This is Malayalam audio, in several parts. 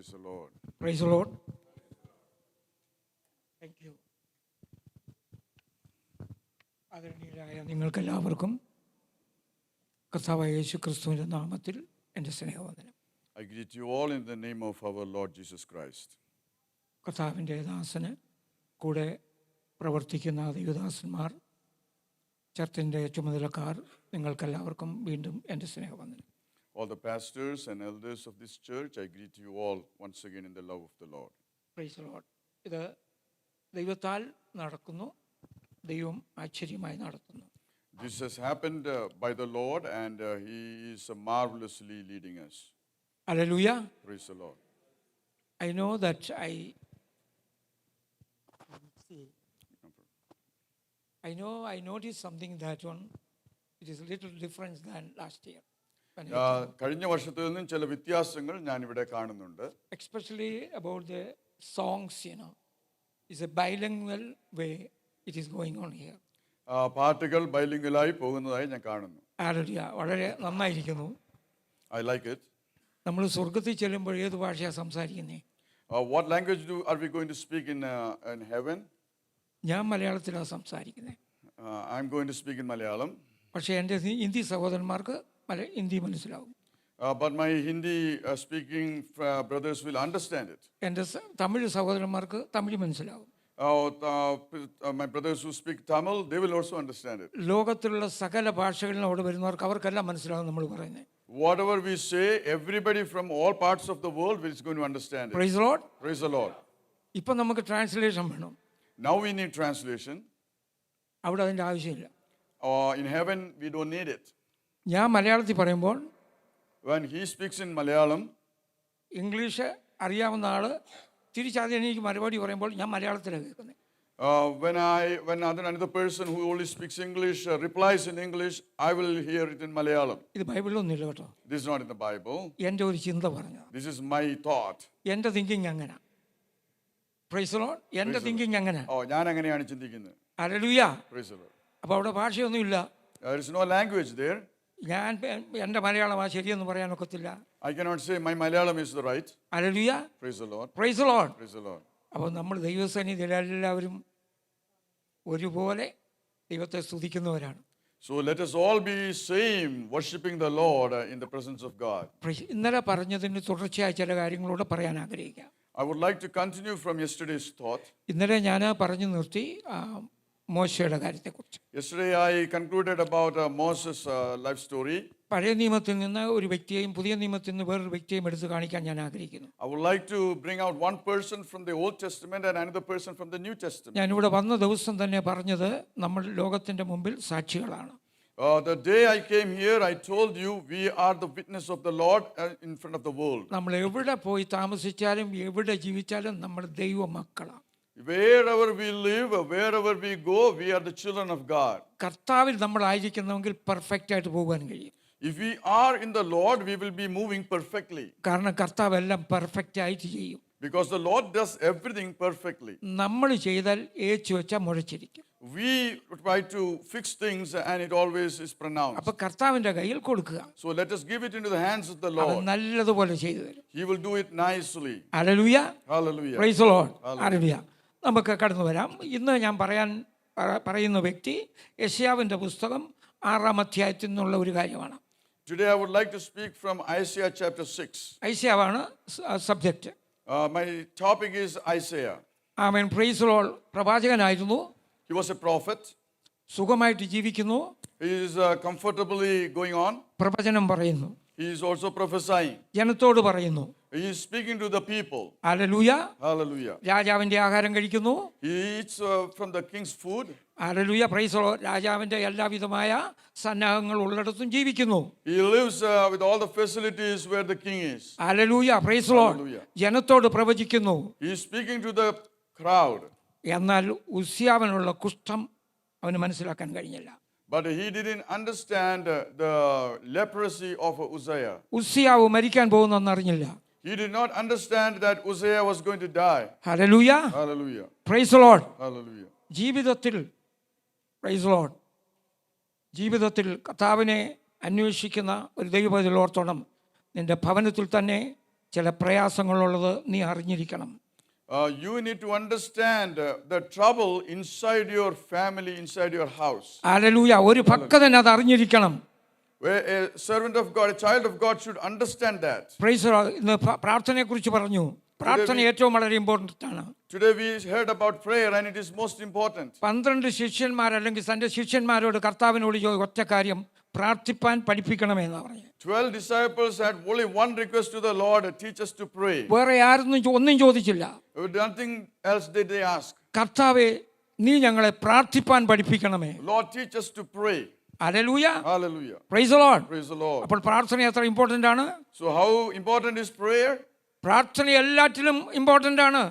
Praise the Lord. Praise the Lord. Thank you. ആദരണീയരായ നിങ്ങൾക്കെല്ലാവർക്കും കർത്താവായ യേശു ക്രിസ്തുവിൻ്റെ നാമത്തിൽ എൻ്റെ സ്നേഹവന്ദനം. I greet you all in the name of our Lord Jesus Christ. കർത്താവിൻ്റെ ദാസന് കൂടെ പ്രവർത്തിക്കുന്ന ദൈവദാസന്മാർ, ചർച്ചിൻ്റെ ചുമതലക്കാർ, നിങ്ങൾക്കെല്ലാവർക്കും വീണ്ടും എൻ്റെ സ്നേഹവന്ദനം. All the pastors and elders of this church, I greet you all once again in the love of the Lord. Praise the Lord. ഇത് ദൈവത്താൽ നടക്കുന്നു, ദൈവം ആശ്ചര്യമായി നടത്തുന്നു. This has happened by the Lord, and He is marvelously leading us. Hallelujah. Praise the Lord. I know that I noticed something that it is a little different than last year. കഴിഞ്ഞ വർഷത്തിൽ നിന്നും ചില വ്യത്യാസങ്ങൾ ഞാൻ ഇവിടെ കാണുന്നുണ്ട്. Especially about the songs, it's a bilingual way it is going on here. പാട്ടുകൾ ബൈലിംഗുവലായി പോകുന്നതായി ഞാൻ കാണുന്നു. Hallelujah. വളരെ നന്നായിരിക്കുന്നു. I like it. നമ്മൾ സ്വർഗ്ഗത്തിൽ ചെല്ലുമ്പോൾ ഏത് ഭാഷയാണ് സംസാരിക്കുന്നത്? What language are we going to speak in heaven? ഞാൻ മലയാളത്തിലാണ് സംസാരിക്കുന്നത്. I'm going to speak in Malayalam. പക്ഷേ എൻ്റെ ഹിന്ദി സഹോദരന്മാർക്ക് ഹിന്ദി മനസ്സിലാവും. But my Hindi speaking brothers will understand it. എൻ്റെ തമിഴ് സഹോദരന്മാർക്ക് തമിഴ് മനസ്സിലാവും. My brothers who speak Tamil, they will also understand it. ലോകത്തിലുള്ള സകല ഭാഷകളിലും അവിടെ വരുന്നവർക്ക് അവർക്കെല്ലാം മനസ്സിലാവും നമ്മൾ പറയുന്നത്. Whatever we say, everybody from all parts of the world is going to understand it. Praise the Lord. Praise the Lord. ഇപ്പം നമുക്ക് ട്രാൻസ്ലേഷൻ വേണം. Now we need translation. അവിടെ അതിൻ്റെ ആവശ്യമില്ല. In heaven, we don't need it. ഞാൻ മലയാളത്തിൽ പറയുമ്പോൾ When he speaks in Malayalam, English അറിയാവുന്ന ആൾ തിരിച്ചറിയാൻ എനിക്ക് മറുപടി പറയുമ്പോൾ ഞാൻ മലയാളത്തിലാണ് കേൾക്കുന്നത്. when another person who only speaks English replies in English, I will hear it in Malayalam. ഇത് ബൈബിളിലൊന്നുമില്ല കേട്ടോ. This is not in the Bible. എൻ്റെ ഒരു ചിന്ത പറഞ്ഞു. This is my thought. എൻ്റെ തിങ്കിങ് അങ്ങനെ. Praise the Lord. എൻ്റെ തിങ്കിങ് അങ്ങനെ. ഞാൻ അങ്ങനെയാണ് ചിന്തിക്കുന്നത്. Hallelujah. Praise the Lord. അപ്പോൾ അവിടെ ഭാഷയൊന്നുമില്ല. There is no language there. ഞാൻ എൻ്റെ മലയാളം ശരിയെന്ന് പറയാനൊക്കത്തില്ല. I cannot say my Malayalam is the right. Hallelujah. Praise the Lord. Praise the Lord. Praise the Lord. അപ്പോൾ നമ്മൾ ദൈവസന്നിധിയിൽ എല്ലാവരും ഒരുപോലെ ദൈവത്തെ സ്തുതിക്കുന്നവരാണ്. So let us all be same, worshiping the Lord in the presence of God. ഇന്നലെ പറഞ്ഞതിന് തുടർച്ചയായ ചില കാര്യങ്ങളൂടെ പറയാൻ ആഗ്രഹിക്കാം. I would like to continue from yesterday's thought. ഇന്നലെ ഞാൻ പറഞ്ഞു നിർത്തി മോശയുടെ കാര്യത്തെക്കുറിച്ച്. Yesterday I concluded about Moses' life story. പഴയ നിയമത്തിൽ നിന്ന് ഒരു വ്യക്തിയെയും പുതിയ നിയമത്തിൽ നിന്ന് വേറൊരു വ്യക്തിയെയും എടുത്ത് കാണിക്കാൻ ഞാൻ ആഗ്രഹിക്കുന്നു. I would like to bring out one person from the Old Testament and another person from the New Testament. ഞാനിവിടെ വന്ന ദിവസം തന്നെ പറഞ്ഞത് നമ്മൾ ലോകത്തിൻ്റെ മുമ്പിൽ സാക്ഷികളാണ്. The day I came here, I told you we are the witness of the Lord in front of the world. നമ്മൾ എവിടെ പോയി താമസിച്ചാലും എവിടെ ജീവിച്ചാലും നമ്മൾ ദൈവ മക്കളാണ്. Wherever we live, wherever we go, we are the children of God. കർത്താവിൽ നമ്മൾ ആയിരിക്കുന്നെങ്കിൽ പെർഫെക്റ്റ് ആയിട്ട് പോകാൻ കഴിയും. If we are in the Lord, we will be moving perfectly. കാരണം കർത്താവ് എല്ലാം പെർഫെക്റ്റ് ആയിട്ട് ചെയ്യും. Because the Lord does everything perfectly. നമ്മൾ ചെയ്താൽ ഏച്ചു വെച്ചാൽ മുഴച്ചിരിക്കും. We try to fix things and it always is pronounced. അപ്പോൾ കർത്താവിന്റെ കയ്യിൽ കൊടുക്കുക. So let us give it into the hands of the Lord. അവൻ നല്ലതുപോലെ ചെയ്തു തരും. He will do it nicely. Hallelujah. Hallelujah. Praise the Lord. Hallelujah. നമുക്ക് കടന്നു വരാം. ഇന്ന് ഞാൻ പറയുന്ന വ്യക്തി യെശയ്യാവിൻ്റെ പുസ്തകം 6-ാം അധ്യായത്തിൽ നിന്നുള്ള ഒരു കാര്യമാണ്. Today I would like to speak from Isaiah chapter 6. ഐശയ്യാവാണ് subject. My topic is Isaiah. ആമേൻ. Praise the Lord. പ്രവാചകനായിരുന്നു. He was a prophet. സുഖമായിട്ട് ജീവിക്കുന്നു. He is comfortably going on. പ്രവചനം പറയുന്നു. He is also prophesying. ജനത്തോട് പറയുന്നു. He is speaking to the people. Hallelujah. Hallelujah. രാജാവിന്റെ ആഹാരം കഴിക്കുന്നു. He eats from the king's food. Hallelujah. Praise the Lord. രാജാവിന്റെ എല്ലാവിധമായ സന്നാഹങ്ങൾ ഉള്ളിടത്തും ജീവിക്കുന്നു. He lives with all the facilities where the king is. Hallelujah. Praise the Lord. ജനത്തോട് പ്രവചിക്കുന്നു. He is speaking to the crowd. എന്നാൽ ഉസ്യാവിനുള്ള കുഷ്ഠം അവന് മനസ്സിലാക്കാൻ കഴിഞ്ഞില്ല. But he didn't understand the leprosy of Uzziah. ഉസ്യാവ് മരിക്കാൻ പോകുന്നെന്ന് അറിഞ്ഞില്ല. He did not understand that Uzziah was going to die. Hallelujah. Hallelujah. Praise the Lord. Hallelujah. ജീവിതത്തിൽ പ്രൈസ് ദി ലോർഡ്, ജീവിതത്തിൽ കർത്താവിനെ അന്വേഷിക്കുന്ന ഒരു ദൈവപൈതൽ ഓർത്തോണം. നിന്റെ ഭവനത്തിൽ തന്നെ ചില പ്രയാസങ്ങളുള്ളത് നീ അറിഞ്ഞിരിക്കണം. You need to understand the trouble inside your family, inside your house. Hallelujah. ഒരു ഭക്തൻ അത് അറിഞ്ഞിരിക്കണം. Where a servant of God, a child of God should understand that. Price the Lord. ഇന്ന് പ്രാർത്ഥനയെക്കുറിച്ച് പറഞ്ഞു. പ്രാർത്ഥന ഏറ്റവും വളരെ ഇമ്പോർട്ടൻ്റ് ആണ്. Today we heard about prayer and it is most important. 12 ശിഷ്യന്മാർ അല്ലെങ്കിൽ തൻ്റെ ശിഷ്യന്മാരോട് കർത്താവിനോട് ഒറ്റ കാര്യം പ്രാർത്ഥിപ്പാൻ പഠിപ്പിക്കണമെന്ന് പറഞ്ഞു. 12 disciples had only one request to the Lord, teach us to pray. വേറെ ആരൊന്നും ഒന്നും ചോദിച്ചില്ല. Nothing else did they ask. കർത്താവേ, നീ ഞങ്ങളെ പ്രാർത്ഥിപ്പാൻ പഠിപ്പിക്കണമേ. Lord, teach us to pray. Hallelujah. Hallelujah. Price the Lord. Praise the Lord. അപ്പോൾ പ്രാർത്ഥന എത്ര ഇമ്പോർട്ടൻ്റ് ആണ്. So how important is prayer? പ്രാർത്ഥന എല്ലാറ്റിലും ഇമ്പോർട്ടൻ്റ് ആണ്.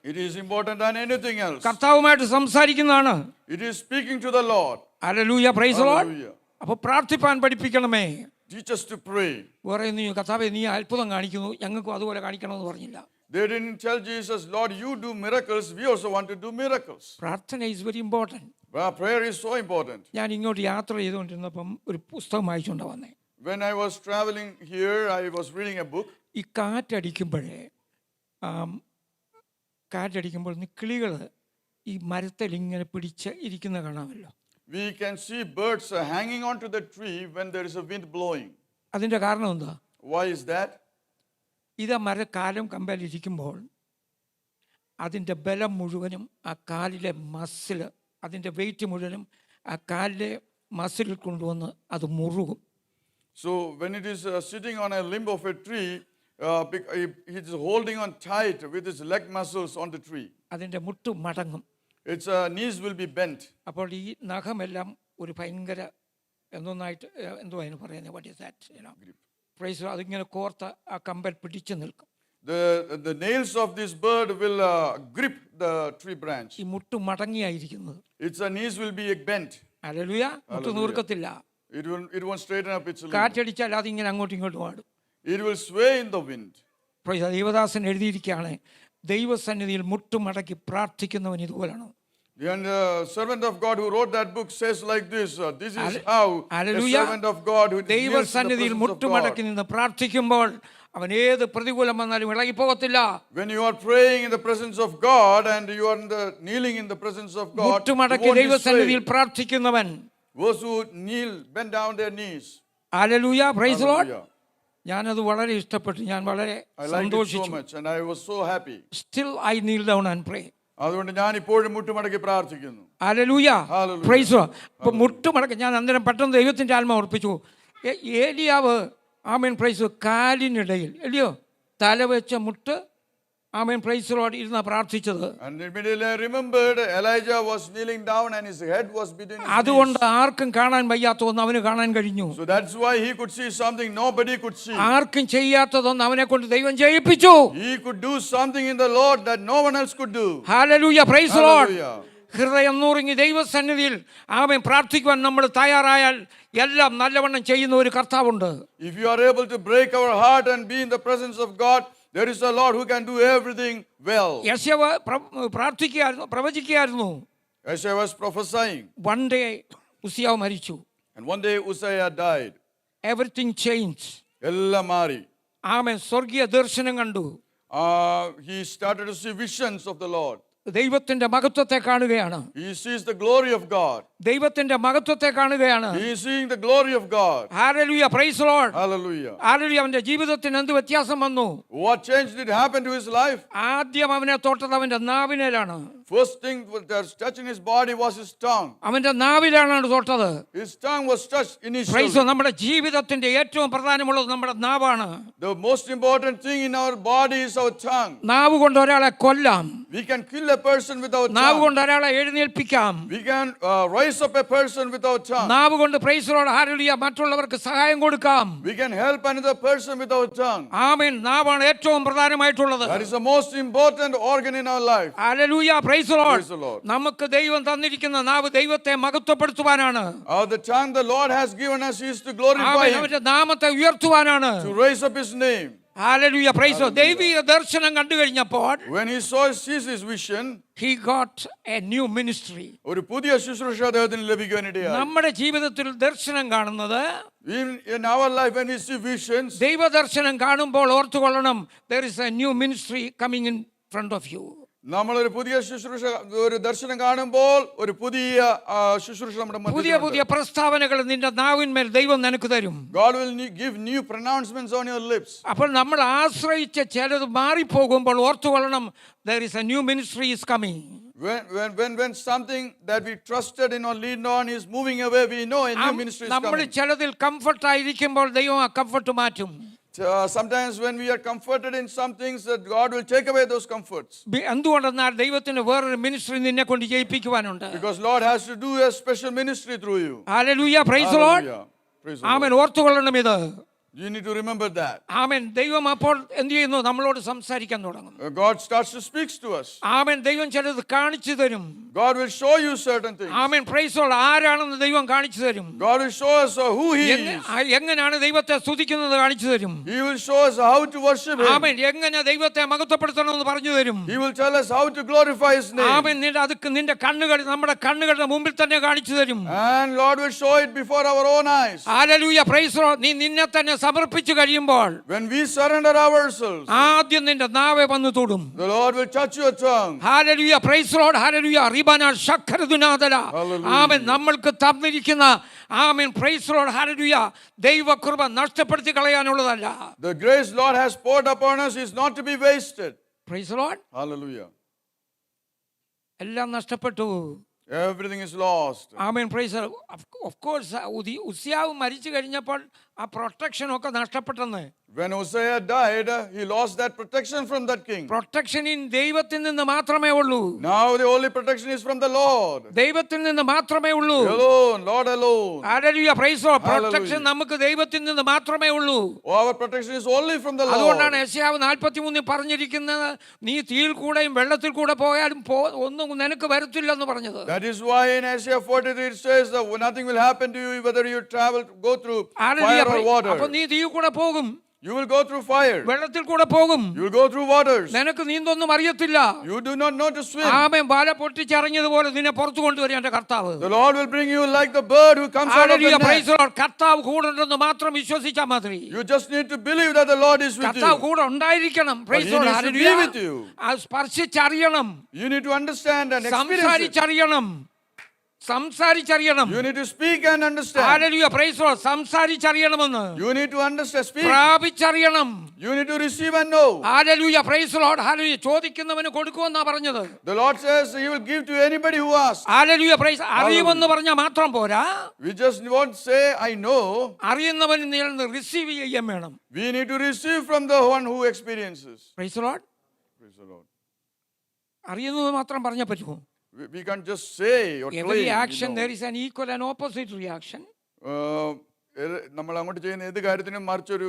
It is important than anything else. കർത്താവുമായിട്ട് സംസാരിക്കുന്നതാണ്. It is speaking to the Lord. Hallelujah. Praise the Lord. Hallelujah. അപ്പോൾ പ്രാർത്ഥിപ്പാൻ പഠിപ്പിക്കണമേ. Teach us to pray. വേറെ നീ കർത്താവേ നീ അത്ഭുതം കാണിക്കുന്നു, ഞങ്ങൾക്കും അതുപോലെ കാണിക്കണമെന്ന് പറഞ്ഞില്ല. They didn't tell Jesus, Lord, you do miracles. We also want to do miracles. പ്രാർത്ഥന is very important. Prayer is so important. ഞാൻ ഇങ്ങോട്ട് യാത്ര ചെയ്തുകൊണ്ടിരുന്നപ്പം ഒരു പുസ്തകം വായിച്ചുകൊണ്ട് വന്നേ. When I was traveling here, I was reading a book. ഈ കാറ്റടിക്കുമ്പോഴേ കാറ്റടിക്കുമ്പോൾ കിളികൾ ഈ മരത്തിൽ ഇങ്ങനെ പിടിച്ച് ഇരിക്കുന്ന കാണാമല്ലോ. We can see birds hanging onto the tree when there is a wind blowing. അതിൻ്റെ കാരണം എന്താ? Why is that? ഇത് മരക്കാലം കമ്പലിരിക്കുമ്പോൾ അതിൻ്റെ ബലം മുഴുവനും ആ കാലിലെ മസിൽ, അതിൻ്റെ വെയിറ്റ് മുഴുവനും ആ കാലിലെ മസിലിൽ കൊണ്ടുവന്ന് അത് മുറുകും. So when it is sitting on a limb of a tree, it is holding on tight with its leg muscles on the tree. അതിൻ്റെ മുട്ട് മടങ്ങും. Its knees will be bent. അപ്പോൾ ഈ നഖമെല്ലാം ഒരു ഭയങ്കര എന്തൊന്നായിട്ട് എന്തോ അതിന് പറയുന്നത്, വാട്ട് ഈസ് ദാറ്റ്, പ്രൈസ്, അതിങ്ങനെ കോർത്ത് ആ കമ്പൽ പിടിച്ചു നിൽക്കും. The nails of this bird will grip the tree branch. ഈ മുട്ട് മടങ്ങിയായിരിക്കുന്നത്. Its knees will be bent. Hallelujah. മുട്ട് നീർക്കത്തില്ല. It won't straighten up its limb. കാറ്റടിച്ചാൽ അതിങ്ങനെ അങ്ങോട്ടും ഇങ്ങോട്ടും ആടും. It will sway in the wind. Praise. ദൈവദാസൻ എഴുതിയിരിക്കുകയാണ്, ദൈവസന്നിധിയിൽ മുട്ടുമടക്കി പ്രാർത്ഥിക്കുന്നവൻ ഇതുപോലാണ്. And the servant of God who wrote that book says like this, this is how a servant of God who kneels in the ദൈവസന്നിധിയിൽ presence of മുട്ടുമടക്കി God. നിന്ന് പ്രാർത്ഥിക്കുമ്പോൾ അവൻ ഏത് പ്രതികൂലം വന്നാലും ഇളകിപ്പോകത്തില്ല. When you are praying in the presence of God and you are kneeling in the presence of God, മുട്ടുമടക്കി ദൈവസന്നിധിയിൽ പ്രാർത്ഥിക്കുന്നവൻ, those who kneel, bend down their knees. Hallelujah. Praise the Lord. Hallelujah. ഞാനത് വളരെ ഇഷ്ടപ്പെട്ടു, ഞാൻ വളരെ I liked it so സന്തോഷിച്ചു. much and I was so happy. Still I kneel down and pray. അതുകൊണ്ട് ഞാൻ ഇപ്പോഴും മുട്ടുമടക്കി പ്രാർത്ഥിക്കുന്നു. Hallelujah. Hallelujah. Price the Lord. അപ്പോൾ മുട്ടുമടക്കി ഞാൻ അന്നേരം പെട്ടെന്ന് ദൈവത്തിൻ്റെ ആത്മ ഓർപ്പിച്ചു. ഏലിയാവ് ആമേൻ പ്രൈസ് കാലിനിടയിൽ അല്ലയോ തല വെച്ച മുട്ട് ആമേൻ പ്രൈസ് ലോർഡ് ഇരുന്ന പ്രാർത്ഥിച്ചത്. And immediately I remembered Elijah was kneeling down and his head was between his knees. അതുകൊണ്ട് ആർക്കും കാണാൻ വയ്യാത്തതൊന്നും അവന് കാണാൻ കഴിഞ്ഞു. So that's why he could see something nobody could see. ആർക്കും ചെയ്യാത്തതൊന്നും അവനെ കൊണ്ട് ദൈവം ചെയ്യിപ്പിച്ചു. He could do something in the Lord that no one else could do. Hallelujah. Praise the Lord. Hallelujah. ഹൃദയം നുറുങ്ങി ദൈവസന്നിധിയിൽ ആമേൻ പ്രാർത്ഥിക്കുവാൻ നമ്മൾ തയ്യാറായാൽ എല്ലാം നല്ലവണ്ണം ചെയ്യുന്ന ഒരു കർത്താവുണ്ട്. If you are able to break our heart and be in the presence of God, there is a Lord who can do everything well. യെശയ്യാവ് പ്രാർത്ഥിക്കുകയായിരുന്നു, പ്രവചിക്കുകയായിരുന്നു. Isaiah was prophesying. One day ഉസിയാവ് മരിച്ചു. And one day Uzziah died. Everything changed. എല്ലാം മാറി. ആമേൻ സ്വർഗീയ ദർശനം കണ്ടു. He started to see visions of the Lord. ദൈവത്തിന്റെ മഹത്വത്തെ കാണുകയാണ്. He sees the glory of God. ദൈവത്തിന്റെ മഹത്വത്തെ കാണുകയാണ്. He is seeing the glory of God. Hallelujah. Praise Lord. Hallelujah. Hallelujah. അവന്റെ ജീവിതത്തിന് എന്ത് വ്യത്യാസം വന്നു? What change did happen to his life? ആദ്യം അവനെ തൊട്ടത് അവന്റെ നാവിലാണ്. First thing that was touching his body was his tongue. അവന്റെ നാവിലാണ് തൊട്ടത്. His tongue was touched initially. Praise. നമ്മുടെ ജീവിതത്തിന്റെ ഏറ്റവും പ്രധാനമുള്ളത് നമ്മുടെ നാവാണ്. The most important thing in our body is our tongue. നാവ് കൊണ്ട് ഒരാളെ കൊല്ലാം. We can kill a person with our നാവ് tongue. കൊണ്ട് ഒരാളെ എഴുന്നേൽപ്പിക്കാം. We can rise up a person with our tongue. നാവ് കൊണ്ട് പ്രൈസ് ലോർഡ് ഹല്ലേലൂയ മറ്റുള്ളവർക്ക് സഹായം കൊടുക്കാം. We can help another person with our tongue. ആമേൻ. നാവാണ് ഏറ്റവും പ്രധാനമായിട്ടുള്ളത്. That is the most important organ in our life. Hallelujah. Praise Lord. Praise the Lord. നമുക്ക് ദൈവം തന്നിരിക്കുന്ന നാവ് ദൈവത്തെ മഹത്വപ്പെടുത്തുവാനാണ്. The tongue the Lord has given us is to glorify amen. Him, അവന്റെ നാമത്തെ ഉയർത്തുവാനാണ്. to raise up His name. Hallelujah praise ദൈവം. ദൈവിക ദർശനം കണ്ടു കഴിഞ്ഞപ്പോൾ When he sees his vision, he got a new ministry. ഒരു പുതിയ ശുശ്രൂഷ അദ്ദേഹത്തിന് ലഭിക്കാനിടയായി. നമ്മുടെ ജീവിതത്തിൽ ദർശനം കാണുന്നത്, In our life, when we see visions, ദൈവദർശനം കാണുമ്പോൾ ഓർത്തുകൊള്ളണം, there is a new ministry coming in front of you. നമ്മളൊരു പുതിയ ശുശ്രൂഷ, ഒരു ദർശനം കാണുമ്പോൾ ഒരു പുതിയ ശുശ്രൂഷ നമ്മുടെ പുതിയ മധ്യത്തിലുണ്ട്. പുതിയ പ്രസ്താവനകൾ നിന്റെ നാവിന്മേൽ ദൈവം നിനക്ക് തരും. God will give new pronouncements on your lips. അപ്പോൾ നമ്മൾ ആശ്രയിച്ച ചിലത് മാറിപ്പോകുമ്പോൾ ഓർത്തുകൊള്ളണം, there is a new ministry is coming. When something that we trusted in or leaned on is moving away, we know a new ministry is നമ്മൾ coming. ചിലതിൽ കംഫർട്ട് ആയിരിക്കുമ്പോൾ ദൈവം ആ കംഫർട്ട് മാറ്റും. Sometimes when we are comforted in some things, that God will take away those comforts. എന്തുകൊണ്ടെന്നാൽ ദൈവത്തിന് വേറൊരു മിനിസ്ട്രി നിന്നെ കൊണ്ട് ജയിപ്പിക്കുവാനുണ്ട്. Because Lord has to do a special ministry through you. Hallelujah praise the Lord. Hallelujah. Praise the Lord. ആമേൻ. ഓർത്തുകൊള്ളണം ഇത്. You need to remember that. ആമേൻ. ദൈവം അപ്പോൾ എന്ത് ചെയ്യുന്നു? നമ്മളോട് സംസാരിക്കാൻ തുടങ്ങും. God starts to speak to us. ആമേൻ. ദൈവം ചിലത് കാണിച്ചു തരും. God will show you certain things. Amen. Praise the Lord. ആരാണെന്ന് ദൈവം കാണിച്ചു തരും. God will show us who He is. എങ്ങനെയാണ് ദൈവത്തെ സ്തുതിക്കുന്നത് കാണിച്ചു തരും. He will show us how to worship Him. ആമേൻ. എങ്ങനെ ദൈവത്തെ മഹത്വപ്പെടുത്തണമെന്ന് പറഞ്ഞു തരും. He will tell us how to glorify His name. ആമേൻ. നിന്റെ കണ്ണുകൾ നമ്മുടെ കണ്ണുകളുടെ മുമ്പിൽ തന്നെ കാണിച്ചു തരും. And Lord will show it before our own eyes. Hallelujah praise the Lord. നീ നിന്നെ തന്നെ സമർപ്പിച്ചു കഴിയുമ്പോൾ, When we surrender ourselves, ആദ്യം നിന്റെ നാവെ വന്നു തൊടും. the Lord will touch your tongue. Hallelujah praise the Lord. Hallelujah റിബന ശഖരദുനാദല. Hallelujah. ആമേൻ. നമ്മൾക്ക് തന്നിരിക്കുന്ന amen praise the Lord hallelujah ദൈവകൃപ നഷ്ടപ്പെടുത്തി കളയാനുള്ളതല്ല. The grace Lord has poured upon us is not to be wasted. Praise the Lord. Hallelujah. എല്ലാം നഷ്ടപ്പെട്ടു. Everything is lost. Amen praise the Lord. Of course ഉസ്യാവ് മരിച്ചു കഴിഞ്ഞപ്പോൾ ആ പ്രൊട്ടക്ഷൻ ഒക്കെ നഷ്ടപ്പെട്ടെന്ന്. When Hosea died, he lost that protection from that king. Protection ദൈവത്തിൽ നിന്ന് മാത്രമേ ഉള്ളൂ. Now the only protection is from the Lord. ദൈവത്തിൽ നിന്ന് മാത്രമേ ഉള്ളൂ. Alone, Lord alone. Hallelujah praise the Lord. Hallelujah. Protection നമുക്ക് ദൈവത്തിൽ നിന്ന് മാത്രമേ ഉള്ളൂ. Our protection is only from the Lord. അതുകൊണ്ടാണ് യെശയ്യാവ് 43 പറഞ്ഞിരിക്കുന്നത്, നീ തീയിൽ കൂടെയും വെള്ളത്തിൽ കൂടെ പോയാലും ഒന്നും നിനക്ക് വരത്തില്ലെന്ന് പറഞ്ഞത്. That is why in Isaiah 43 it says that nothing will happen to you whether you travel, go through fire or water. അപ്പോൾ നീ തീയിൽ കൂടെ പോകും, You will go through fire. വെള്ളത്തിൽ കൂടെ പോകും, You will go through waters. നിനക്ക് നീന്തൊന്നും അറിയത്തില്ല. You do not know to swim. ആമേൻ. ബാല പൊട്ടിച്ചിറങ്ങിയതുപോലെ നിന്നെ പുറത്തു കൊണ്ടുവരും എൻ്റെ കർത്താവ്. The Lord will bring you like the bird who comes out of the nest. കർത്താവ് കൂടെ ഉണ്ടെന്ന് മാത്രം വിശ്വസിച്ചാൽ മതി. You just need to believe that the Lord is with കർത്താവ് you. കൂടെ ഉണ്ടായിരിക്കണം. But He needs to be with you. സ്പർശിച്ചറിയണം, You need to understand and experience it. സംസാരിച്ചറിയണം. You need to speak and understand. Hallelujah praise the Lord. സംസാരിച്ചറിയണമെന്ന്. You need to understand, speak. പ്രാപിച്ചറിയണം. You need to receive and know. Hallelujah praise the Lord. Hallelujah. ചോദിക്കുന്നവന് കൊടുക്കുമെന്നാ പറഞ്ഞത്. The Lord says He will give to anybody who asks. Hallelujah praise. അറിയുമെന്ന് പറഞ്ഞാൽ മാത്രം പോരാ. We just won't say I know. അറിയുന്നവൻ റിസീവ് ചെയ്യാൻ വേണം. We need to receive from the one who experiences. Price the Lord. Praise the Lord. അറിയുന്നത് മാത്രം പറഞ്ഞാൽ പറ്റുമോ? We can't just say or claim. Every action there is an equal and opposite reaction. നമ്മൾ അങ്ങോട്ട് ചെയ്യുന്ന ഏത് കാര്യത്തിനും മറിച്ചൊരു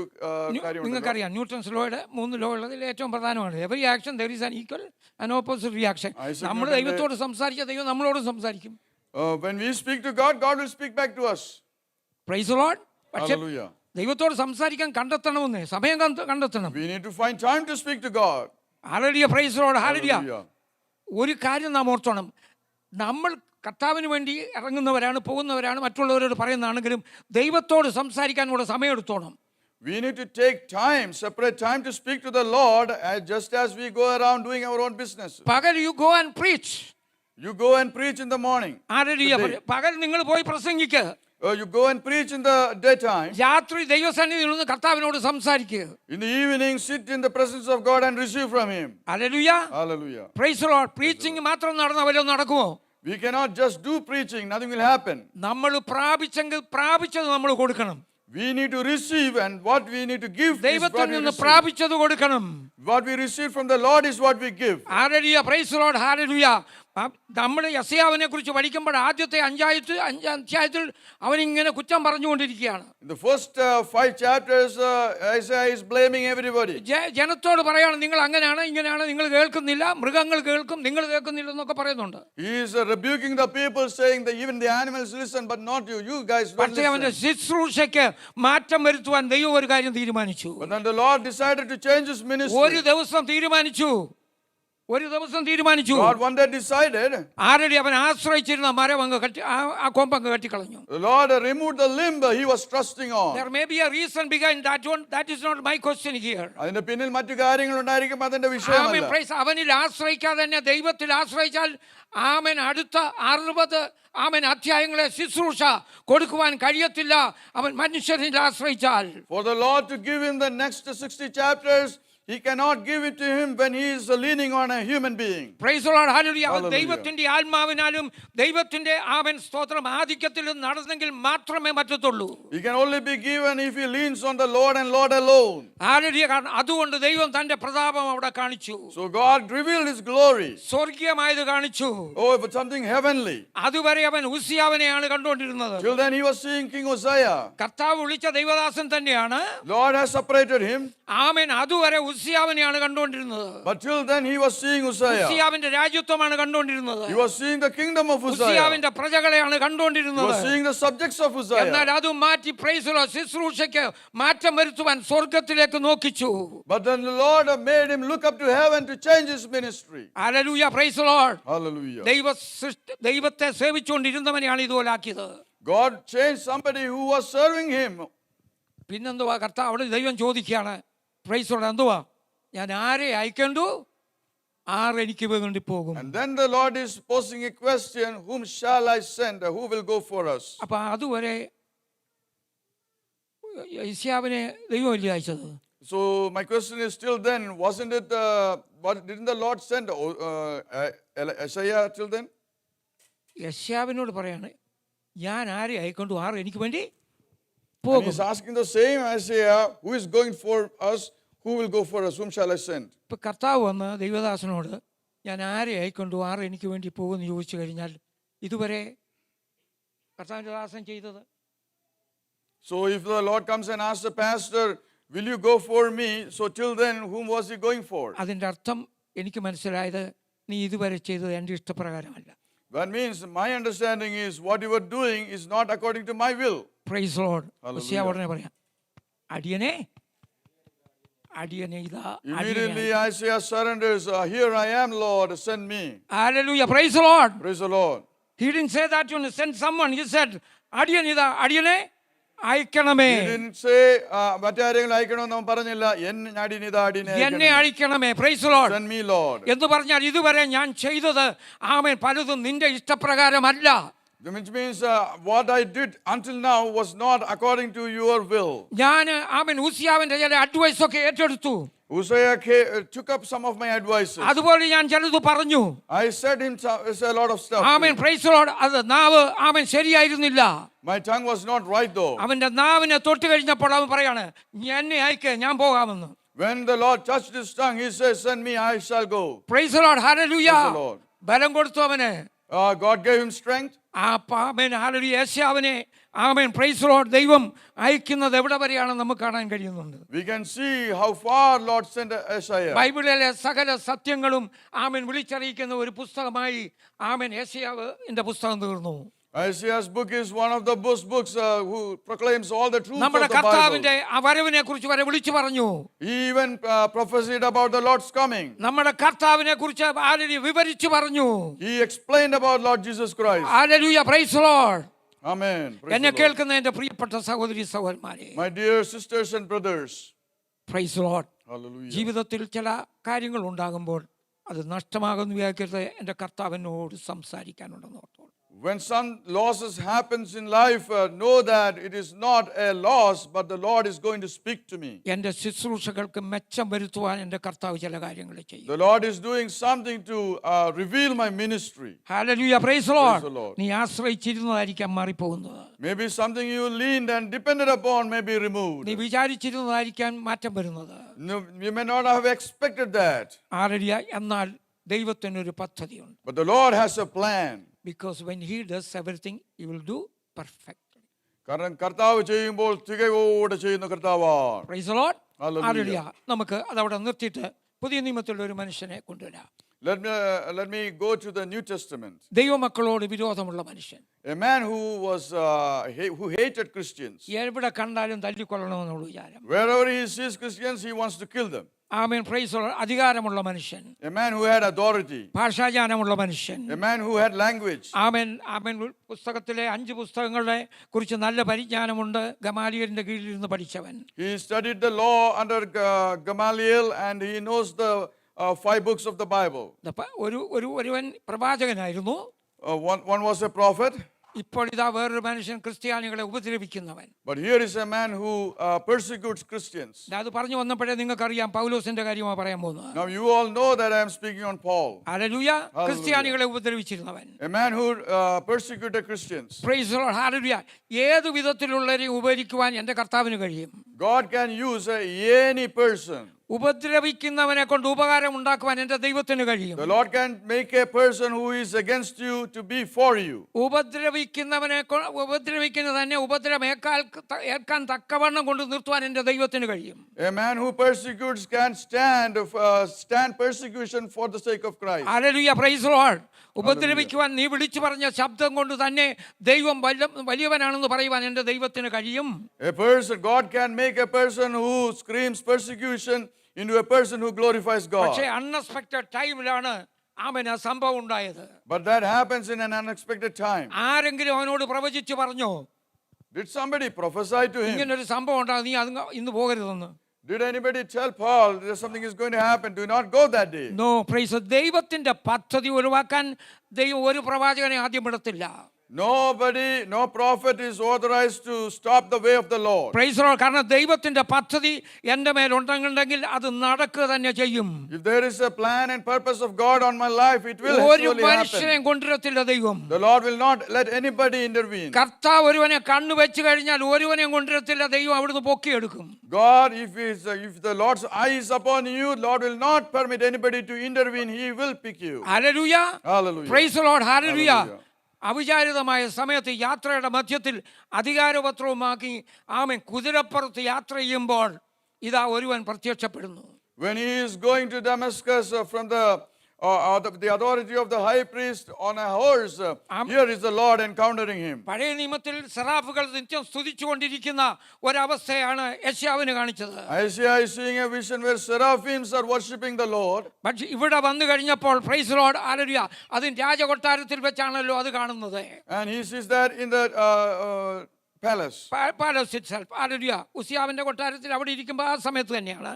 കാര്യമുണ്ട്. നിങ്ങൾക്കറിയാം ന്യൂട്ടൺസ് ലോയുടെ 3 ലോ ഉള്ളതിൽ ഏറ്റവും പ്രധാനമാണ് every action there is an equal and opposite reaction. നമ്മൾ ദൈവത്തോട് സംസാരിച്ച ദൈവം നമ്മളോട് സംസാരിക്കും. When we speak to God, God will speak back to us. Praise the Lord. പക്ഷേ Hallelujah. ദൈവത്തോട് സംസാരിക്കാൻ കണ്ടെത്തണമെന്ന് സമയം കണ്ടെത്തണം. We need to find time to speak to God. Hallelujah praise the Lord. Hallelujah. Hallelujah. ഒരു കാര്യം നാം ഓർത്തോണം, നമ്മൾ കർത്താവിന് വേണ്ടി ഇറങ്ങുന്നവരാണ്, പോകുന്നവരാണ്, മറ്റുള്ളവരോട് പറയുന്നതാണെങ്കിലും ദൈവത്തോട് സംസാരിക്കാനുള്ള സമയം എടുത്തോണം. We need to take time, separate time to speak to the Lord, just as we go around doing our own business. പകൽ you go and preach. You go and preach in the morning. Hallelujah. പകൽ നിങ്ങൾ പോയി പ്രസംഗിക്കുക. You go and preach in the daytime. രാത്രി ദൈവസന്നിധിയിൽ നിന്ന് കർത്താവിനോട് സംസാരിക്കുക. In the evening, sit in the presence of God and receive from Him. Hallelujah. Hallelujah. Price the Lord. Preaching മാത്രം നടന്ന വല്ലതും നടക്കുമോ? We cannot just do preaching, nothing will happen. നമ്മൾ പ്രാപിച്ചത് നമ്മൾ കൊടുക്കണം. We need to receive, and what we need to give is ദൈവത്തിൽ what we നിന്ന് receive. പ്രാപിച്ചത് കൊടുക്കണം. What we receive from the Lord is what we give. Hallelujah. Praise the Lord. Hallelujah. നമ്മൾ യശയാവിനെ കുറിച്ച് പഠിക്കുമ്പോൾ ആദ്യത്തെ അഞ്ചാം അധ്യായത്തിൽ അവനിങ്ങനെ കുറ്റം പറഞ്ഞുകൊണ്ടിരിക്കുകയാണ്. In the first 5 chapters, Isaiah is blaming everybody. ജനത്തോട് പറയാണ്, നിങ്ങൾ അങ്ങനെയാണ് ഇങ്ങനെയാണ്, നിങ്ങൾ കേൾക്കുന്നില്ല, മൃഗങ്ങൾ കേൾക്കും, നിങ്ങൾ കേൾക്കുന്നില്ല എന്നൊക്കെ പറയുന്നുണ്ട്. He is rebuking the people, saying that even the animals listen, but not you. You guys don't പക്ഷേ അവന്റെ listen. ശുശ്രൂഷയ്ക്ക് മാറ്റം വരുത്തുവാൻ ദൈവം ഒരു കാര്യം തീരുമാനിച്ചു. But then the Lord decided to change his ഒരു ministry. ദിവസം തീരുമാനിച്ചു. God one day decided. ആരടി അവൻ ആശ്രയിച്ചിരുന്ന മരം അങ്ങ് കട്ടി, ആ കൊമ്പങ്ങ് കട്ടിക്കളഞ്ഞു. The Lord removed the limb he was trusting on. There may be a reason behind that one. That is not my question here. അതിന്റെ പിന്നിൽ മറ്റു കാര്യങ്ങൾ ഉണ്ടായിരിക്കും, അതിന്റെ വിഷയമല്ല. അവനിൽ ആശ്രയിക്കാതെ തന്നെ ദൈവത്തിൽ ആശ്രയിച്ചാൽ ആമൻ അടുത്ത 60 അധ്യായങ്ങളെ ശുശ്രൂഷ കൊടുക്കുവാൻ കഴിയത്തില്ല അവൻ മനുഷ്യരിൽ ആശ്രയിച്ചാൽ. For the Lord to give him the next 60 chapters, he cannot give it to him when he is leaning on a human being. Praise the Lord. Hallelujah. Hallelujah. ദൈവത്തിന്റെ ആത്മാവിനാലും ദൈവത്തിന്റെ സ്തോത്രം ആധിക്യത്തിലും നടന്നെങ്കിൽ മാത്രമേ പറ്റത്തുള്ളൂ. He can only be given if he leans on the Lord and Lord alone. Hallelujah. കാരണം അതുകൊണ്ട് ദൈവം തന്റെ പ്രതാപം അവിടെ കാണിച്ചു. So God revealed his glory. സ്വർഗീയമായത് കാണിച്ചു. Oh, but something heavenly. അതുവരെ അവൻ ഉസിയാവിനെയാണ് കണ്ടുകൊണ്ടിരുന്നത്. Till then he was seeing King Uzziah. കർത്താവ് വിളിച്ച ദൈവദാസൻ തന്നെയാണ്. Lord has separated him. ആമേൻ. അതുവരെ ഉസിയാവിനെയാണ് കണ്ടുകൊണ്ടിരുന്നത്. But till then he was seeing Uzziah. ഉസിയാവിന്റെ രാജ്യത്വമാണ് കണ്ടുകൊണ്ടിരുന്നത്. He was seeing the kingdom of Uzziah. ഉസിയാവിന്റെ പ്രജകളെയാണ് He കണ്ടുകൊണ്ടിരുന്നത്. was seeing the subjects of Uzziah. എന്നാൽ അത് മാറ്റി പ്രൈസ് ദി ലോർഡ് ശുശ്രൂഷയ്ക്ക് മാറ്റം വരുത്തുവാൻ സ്വർഗ്ഗത്തിലേക്ക് നോക്കിച്ചു. But then the Lord made him look up to heaven to change his ministry. Hallelujah. Praise the Lord. Hallelujah. ദൈവത്തെ സേവിച്ചുകൊണ്ടിരുന്നവനെയാണ് ഇതുപോലെ ആക്കിയത്. God changed somebody who was serving him. പിന്നെന്തുവാ കർത്താവ് അവിടെ ദൈവം ചോദിക്കുകയാണ്, പ്രൈസ് ദി ലോർഡ്, എന്തുവാ ഞാൻ ആരെ അയക്കണ്ടു, ആരെനിക്ക് വേണ്ടി പോകും. And then the Lord is posing a question, whom shall I send? Who will go for us? അപ്പൊ അതുവരെ യെശയ്യാവിനെ ദൈവമല്ലേ അയച്ചത്? So my question is still then, wasn't it, didn't the Lord send Isaiah till then? യെശയ്യാവിനോട് പറയാണ്, ഞാൻ ആരെ അയക്കണ്ടു, ആർ എനിക്ക് വേണ്ടി And പോകും. he's asking the same Isaiah, who is going for us? Who will go for us? Whom shall I send? ഇപ്പൊ കർത്താവ് വന്ന് ദൈവദാസനോട് ഞാൻ ആരെ അയക്കണ്ടു, ആർ എനിക്ക് വേണ്ടി പോകുമെന്ന് ചോദിച്ചു കഴിഞ്ഞാൽ ഇതുവരെ കർത്താവിന്റെ ദാസൻ ചെയ്തത്. So if the Lord comes and asks the pastor, will you go for me? So till then, whom was he going for? അതിൻ്റെ അർത്ഥം എനിക്ക് മനസ്സിലായത്, നീ ഇതുവരെ ചെയ്തത് എൻ്റെ ഇഷ്ടപ്രകാരമല്ല. That means my understanding is what you were doing is not according to my will. Price the Lord. Hallelujah. Uzziah ഉടനെ പറയാം, അടിയനെ ഇതാ. Immediately Isaiah surrenders, here I am, Lord, send me. Hallelujah. Praise the Lord. Praise the Lord. He didn't say that you send someone. He said, അടിയൻ ഇതാ, അടിയനെ അയക്കണമേ. He didn't say, മറ്റാരെങ്കിലും അയക്കണമെന്ന് അവൻ പറഞ്ഞില്ല. എന്നെ അയക്കണമേ. Praise the Lord. Send me, Lord. എന്ന് പറഞ്ഞാൽ ഇതുവരെ ഞാൻ ചെയ്തത് ആമേൻ പലതും നിന്റെ ഇഷ്ടപ്രകാരമല്ല. Which means what I did until now was not according to your will. ഞാൻ ആമേൻ ഉസിയാവിന്റെ ചില അഡ്വൈസ് ഒക്കെ ഏറ്റെടുത്തു. Uzziah took up some of my advices. അതുപോലെ ഞാൻ ചിലത് പറഞ്ഞു. I said him a lot of stuff. Amen. Praise the Lord. അത് നാവ് ആമേൻ ശരിയായിരുന്നില്ല. My tongue was not right though. അവന്റെ നാവിനെ തൊട്ട് കഴിഞ്ഞപ്പോൾ അവൻ പറയാണ്, എന്നെ അയക്ക്, ഞാൻ പോകാമെന്ന്. When the Lord touched his tongue, he says, send me, I shall go. Price the Lord. Hallelujah. Praise the Lord. ബലം കൊടുത്തു അവന്. God gave him strength. Amen. Hallelujah. യെശയ്യാവിനെ ആമേൻ പ്രൈസ് ദി ലോർഡ് ദൈവം അയക്കുന്നത് എവിടെ വരെയാണെന്ന് നമുക്ക് കാണാൻ കഴിയുന്നുണ്ട്. We can see how far Lord sent Isaiah. ബൈബിളിലെ സകല സത്യങ്ങളും ആമേൻ വിളിച്ചറിയിക്കുന്ന ഒരു പുസ്തകമായി ആമേൻ യെശയ്യാവിന്റെ പുസ്തകം തീർന്നു. Isaiah's book is one of the books who proclaims all the truth of നമ്മുടെ the Bible. കർത്താവിന്റെ വരവിനെ കുറിച്ച് വരെ വിളിച്ചു പറഞ്ഞു. He even prophesied about the Lord's coming. നമ്മുടെ കർത്താവിനെ കുറിച്ച് ആലരി വിവരിച്ചു പറഞ്ഞു. He explained about Lord Jesus Christ. Hallelujah. Praise the Lord. Amen. Praise എന്നെ the Lord. കേൾക്കുന്ന എന്റെ പ്രിയപ്പെട്ട സഹോദരി സഹോദരന്മാരെ, My dear sisters and brothers. Price the Lord. Hallelujah. ജീവിതത്തിൽ ചില കാര്യങ്ങൾ ഉണ്ടാകുമ്പോൾ അത് നഷ്ടമാകുന്നു വിചാരിക്കരുത്. എൻ്റെ കർത്താവിനോട് സംസാരിക്കാനുണ്ടെന്ന് ഓർത്തോളൂ. When some losses happens in life, know that it is not a loss, but the Lord is going to speak to me. എൻ്റെ ശുശ്രൂഷകൾക്ക് മെച്ചം വരുത്തുവാൻ എൻ്റെ കർത്താവ് ചില കാര്യങ്ങൾ ചെയ്യും. The Lord is doing something to reveal my ministry. Hallelujah. Praise the Praise the Lord. Lord. നീ ആശ്രയിച്ചിരുന്നതായിരിക്കാം മാറിപ്പോകുന്നത്. Maybe something you leaned and depended upon may be removed. നീ വിചാരിച്ചിരുന്നതായിരിക്കാം മാറ്റം വരുന്നത്. No, you may not have expected that. Hallelujah. എന്നാൽ ദൈവത്തിനൊരു പദ്ധതിയുണ്ട്. But the Lord has a plan. Because when he does everything, he will do perfectly. കാരണം കർത്താവ് ചെയ്യുമ്പോൾ തികയോടെ ചെയ്യുന്ന കർത്താവാണ്. Praise the Lord. Hallelujah. Hallelujah. നമുക്ക് അതവിടെ നിർത്തിയിട്ട് പുതിയ നിയമത്തിലുള്ള ഒരു മനുഷ്യനെ കൊണ്ടുവരാം. Let me go to the New Testament. ദൈവമക്കളോട് വിരോധമുള്ള മനുഷ്യൻ, A man who who hated Christians. എവിടെ കണ്ടാലും തല്ലിക്കൊള്ളണമെന്നുള്ള വിചാരം. Wherever he sees Christians, he wants to kill them. Amen. Praise the Lord. അധികാരമുള്ള മനുഷ്യൻ, A man who had authority. ഭാഷാജ്ഞാനമുള്ള മനുഷ്യൻ, A man who had language. ആമേൻ. ആമേൻ. പുസ്തകത്തിലെ 5 പുസ്തകങ്ങളെ കുറിച്ച് നല്ല പരിജ്ഞാനമുണ്ട്. ഗമാലിയലിന്റെ കീഴിലിരുന്ന് പഠിച്ചവൻ. He studied the law under Gamaliel and he knows the 5 books of the Bible. ഒരുവൻ പ്രവാചകനായിരുന്നു. One was a prophet. ഇപ്പോൾ ഇതാ വേറൊരു മനുഷ്യൻ ക്രിസ്ത്യാനികളെ ഉപദ്രവിക്കുന്നവൻ. But here is a man who persecutes Christians. അത് പറഞ്ഞു വന്നപ്പോഴേ നിങ്ങൾക്കറിയാം പൗലോസിന്റെ കാര്യമാണ് പറയാൻ പോകുന്നത്. Now you all know that I am speaking on Paul. Hallelujah. ക്രിസ്ത്യാനികളെ ഉപദ്രവിച്ചിരുന്നവൻ. A man who persecuted Christians. Price the Lord. Hallelujah. ഏത് വിധത്തിലുള്ളവരെയും ഉപകരിക്കുവാൻ എൻ്റെ കർത്താവിന് കഴിയും. God can use any person. ഉപദ്രവിക്കുന്നവനെ കൊണ്ട് ഉപകാരം ഉണ്ടാക്കുവാൻ എൻ്റെ ദൈവത്തിന് കഴിയും. The Lord can make a person who is against you to be for you. ഉപദ്രവിക്കുന്ന തന്നെ ഉപദ്രവം ഏൽക്കാൻ തക്കവണ്ണം കൊണ്ട് നിർത്തുവാൻ എൻ്റെ ദൈവത്തിന് കഴിയും. A man who persecutes can stand persecution for the sake of Christ. Hallelujah. Praise the Lord. ഉപദ്രവിക്കുവാൻ നീ വിളിച്ചു പറഞ്ഞ ശബ്ദം കൊണ്ട് തന്നെ ദൈവം വലിയവനാണെന്ന് പറയുവാൻ എൻ്റെ ദൈവത്തിന് കഴിയും. God can make a person who screams persecution into a person who glorifies God. പക്ഷേ അൺഎക്സ്പെക്റ്റഡ് ടൈമിലാണ് ആമേൻ ആ സംഭവം ഉണ്ടായത്. But that happens in an unexpected time. ആരെങ്കിലും അവനോട് പ്രവചിച്ചു പറഞ്ഞോ? Did somebody prophesy to him? ഇങ്ങനൊരു സംഭവം ഉണ്ടാകും, നീ അത് ഇന്ന് പോകരുതെന്ന്. Did anybody tell Paul that something is going to happen? Do not go that day. No, praise the Lord. ദൈവത്തിന്റെ പദ്ധതി ഒഴിവാക്കാൻ ദൈവം ഒരു പ്രവാചകനെ ആദ്യം വിടത്തില്ല. No prophet is authorized to stop the way of the Lord. Praise the Lord. കാരണം ദൈവത്തിന്റെ പദ്ധതി എൻ്റെ മേൽ ഉണ്ടെങ്കിൽ അത് നടക്കുക തന്നെ ചെയ്യും. If there is a plan and purpose of God on my life, it will ഒരു surely മനുഷ്യനെ happen. കൊണ്ടുവരത്തില്ല ദൈവം. The Lord will not let anybody intervene. കർത്താവ് ഒരുവനെ കണ്ണു വെച്ച് കഴിഞ്ഞാൽ ഒരുവനെ കൊണ്ടുവരത്തില്ല, ദൈവം അവിടുന്ന് പൊക്കിയെടുക്കും. God, if the Lord's eye is upon you, Lord will not permit anybody to intervene. He will pick you. Hallelujah. Hallelujah. Praise the Lord. Hallelujah. Hallelujah. അവിചാരിതമായ സമയത്ത് യാത്രയുടെ മധ്യത്തിൽ അധികാരപത്രവുമാക്കി ആമേൻ കുതിരപ്പുറത്ത് യാത്ര ചെയ്യുമ്പോൾ ഇതാ ഒരുവൻ പ്രത്യക്ഷപ്പെടുന്നു. When he is going to Damascus from the authority of the high priest on a horse, here is the Lord encountering him. പഴയ നിയമത്തിൽ സെറാഫുകൾ നിത്യം സ്തുതിച്ചുകൊണ്ടിരിക്കുന്ന ഒരവസ്ഥയാണ് യെശയ്യാവിന് കാണിച്ചത്. Isaiah is seeing a vision where seraphims are worshiping the Lord. പക്ഷേ ഇവിടെ വന്നു കഴിഞ്ഞപ്പോൾ പ്രൈസ് ദി ലോർഡ് ഹല്ലേലൂയ അത് രാജകൊട്ടാരത്തിൽ വെച്ചാണല്ലോ അത് കാണുന്നത്. And he sees that in the palace itself. Hallelujah. ഉസിയാവിന്റെ കൊട്ടാരത്തിൽ അവിടെ ഇരിക്കുമ്പോൾ ആ സമയത്ത് തന്നെയാണ്.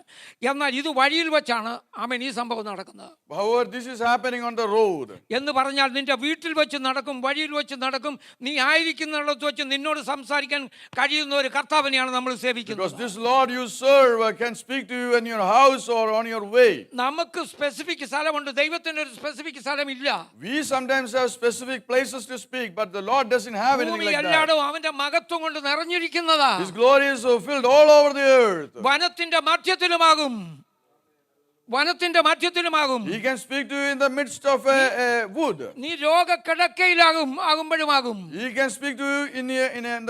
എന്നാൽ ഇത് വഴിയിൽ വെച്ചാണ് ആമേൻ ഈ സംഭവം നടക്കുന്നത്. However, this is happening on the road. എന്ന് പറഞ്ഞാൽ നിന്റെ വീട്ടിൽ വെച്ച് നടക്കും, വഴിയിൽ വെച്ച് നടക്കും, നീ ആയിരിക്കുന്നിടത്ത് വെച്ച് നിന്നോട് സംസാരിക്കാൻ കഴിയുന്ന ഒരു കർത്താവിനെയാണ് നമ്മൾ സേവിക്കുന്നത്. Because this Lord you serve can speak to you in your house or on your way. നമുക്ക് സ്പെസിഫിക് സ്ഥലമുണ്ട്, ദൈവത്തിന് ഒരു സ്പെസിഫിക് സ്ഥലമില്ല. We sometimes have specific places to speak, but the Lord doesn't have anything like that. എല്ലായിടവും അവന്റെ മഹത്വം കൊണ്ട് നിറഞ്ഞിരിക്കുന്നതാ. His glory is filled all over the earth. വനത്തിന്റെ മധ്യത്തിലുമാകും. He can speak to you in the midst of a wood. നീ രോഗക്കിടക്കയിലാകുമ്പോഴുമാകും. He can speak to you in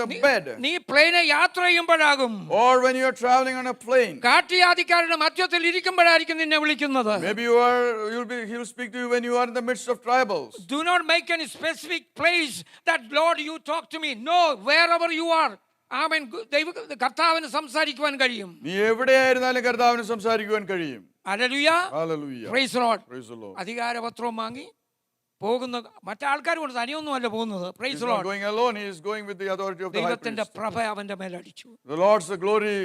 the bed. നീ പ്ലെയിനെ യാത്ര ചെയ്യുമ്പോഴാകും. Or when you are traveling on a plane. കാട്ടിയാദിക്കാരുടെ മധ്യത്തിൽ ഇരിക്കുമ്പോഴായിരിക്കും നിന്നെ വിളിക്കുന്നത്. Maybe he will speak to you when you are in the midst of tribals. Do not make any specific place that Lord you talk to me. No, wherever you are. ആമേൻ. കർത്താവിന് സംസാരിക്കുവാൻ കഴിയും. നീ എവിടെയായിരുന്നാലും കർത്താവിന് സംസാരിക്കുവാൻ കഴിയും. Hallelujah. Hallelujah. Praise the Lord. Praise the Lord. അധികാരപത്രവും വാങ്ങി പോകുന്ന മറ്റാൾക്കാരുണ്ട്, തനിയൊന്നുമല്ല പോകുന്നത്. Praise the He's not Lord. going alone, he is going with the authority of the high ദൈവത്തിന്റെ priest. പ്രഭ അവന്റെ മേലടിച്ചു. The Lord's glory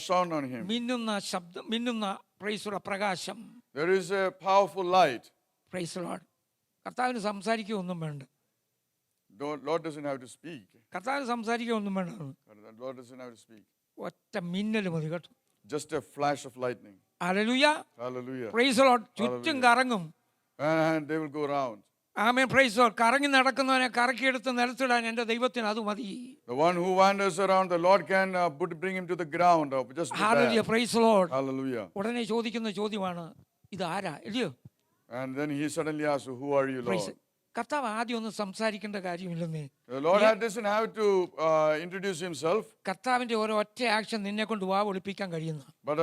shone on him. മിന്നുന്ന ശബ്ദം, മിന്നുന്ന പ്രൈസ് ദി ലോർഡ് പ്രകാശം. There is a powerful light. Price the Lord. കർത്താവിന് സംസാരിക്കുകയൊന്നും വേണ്ട. Lord doesn't have to speak. കർത്താവിന് സംസാരിക്കുകയൊന്നും വേണ്ട. Lord doesn't have to speak. ഒറ്റ മിന്നൽ മതി കേട്ടോ. Just a flash of lightning. Hallelujah. Hallelujah. Price the Lord. ചുറ്റും കറങ്ങും. And they will go around. Amen. Praise the Lord. കറങ്ങി നടക്കുന്നവനെ കറക്കിയെടുത്ത് നിലത്തിടാൻ എൻ്റെ ദൈവത്തിന് അത് മതി. The one who wanders around, the Lord can bring him to the ground. Just hallelujah. Praise the Lord. Hallelujah. ഉടനെ ചോദിക്കുന്ന ചോദ്യമാണ്, ഇത് ആരാ? ഇല്ലയോ? And then he suddenly asked, "Who are you, Praise. Lord?" കർത്താവ് ആദ്യം ഒന്നും സംസാരിക്കേണ്ട കാര്യമില്ലെന്നേ. The Lord doesn't have to introduce himself, കർത്താവിന്റെ ഓരോ ഒറ്റ ആക്ഷൻ നിന്നെ കൊണ്ട് വാ ഒളിപ്പിക്കാൻ കഴിയുന്ന, but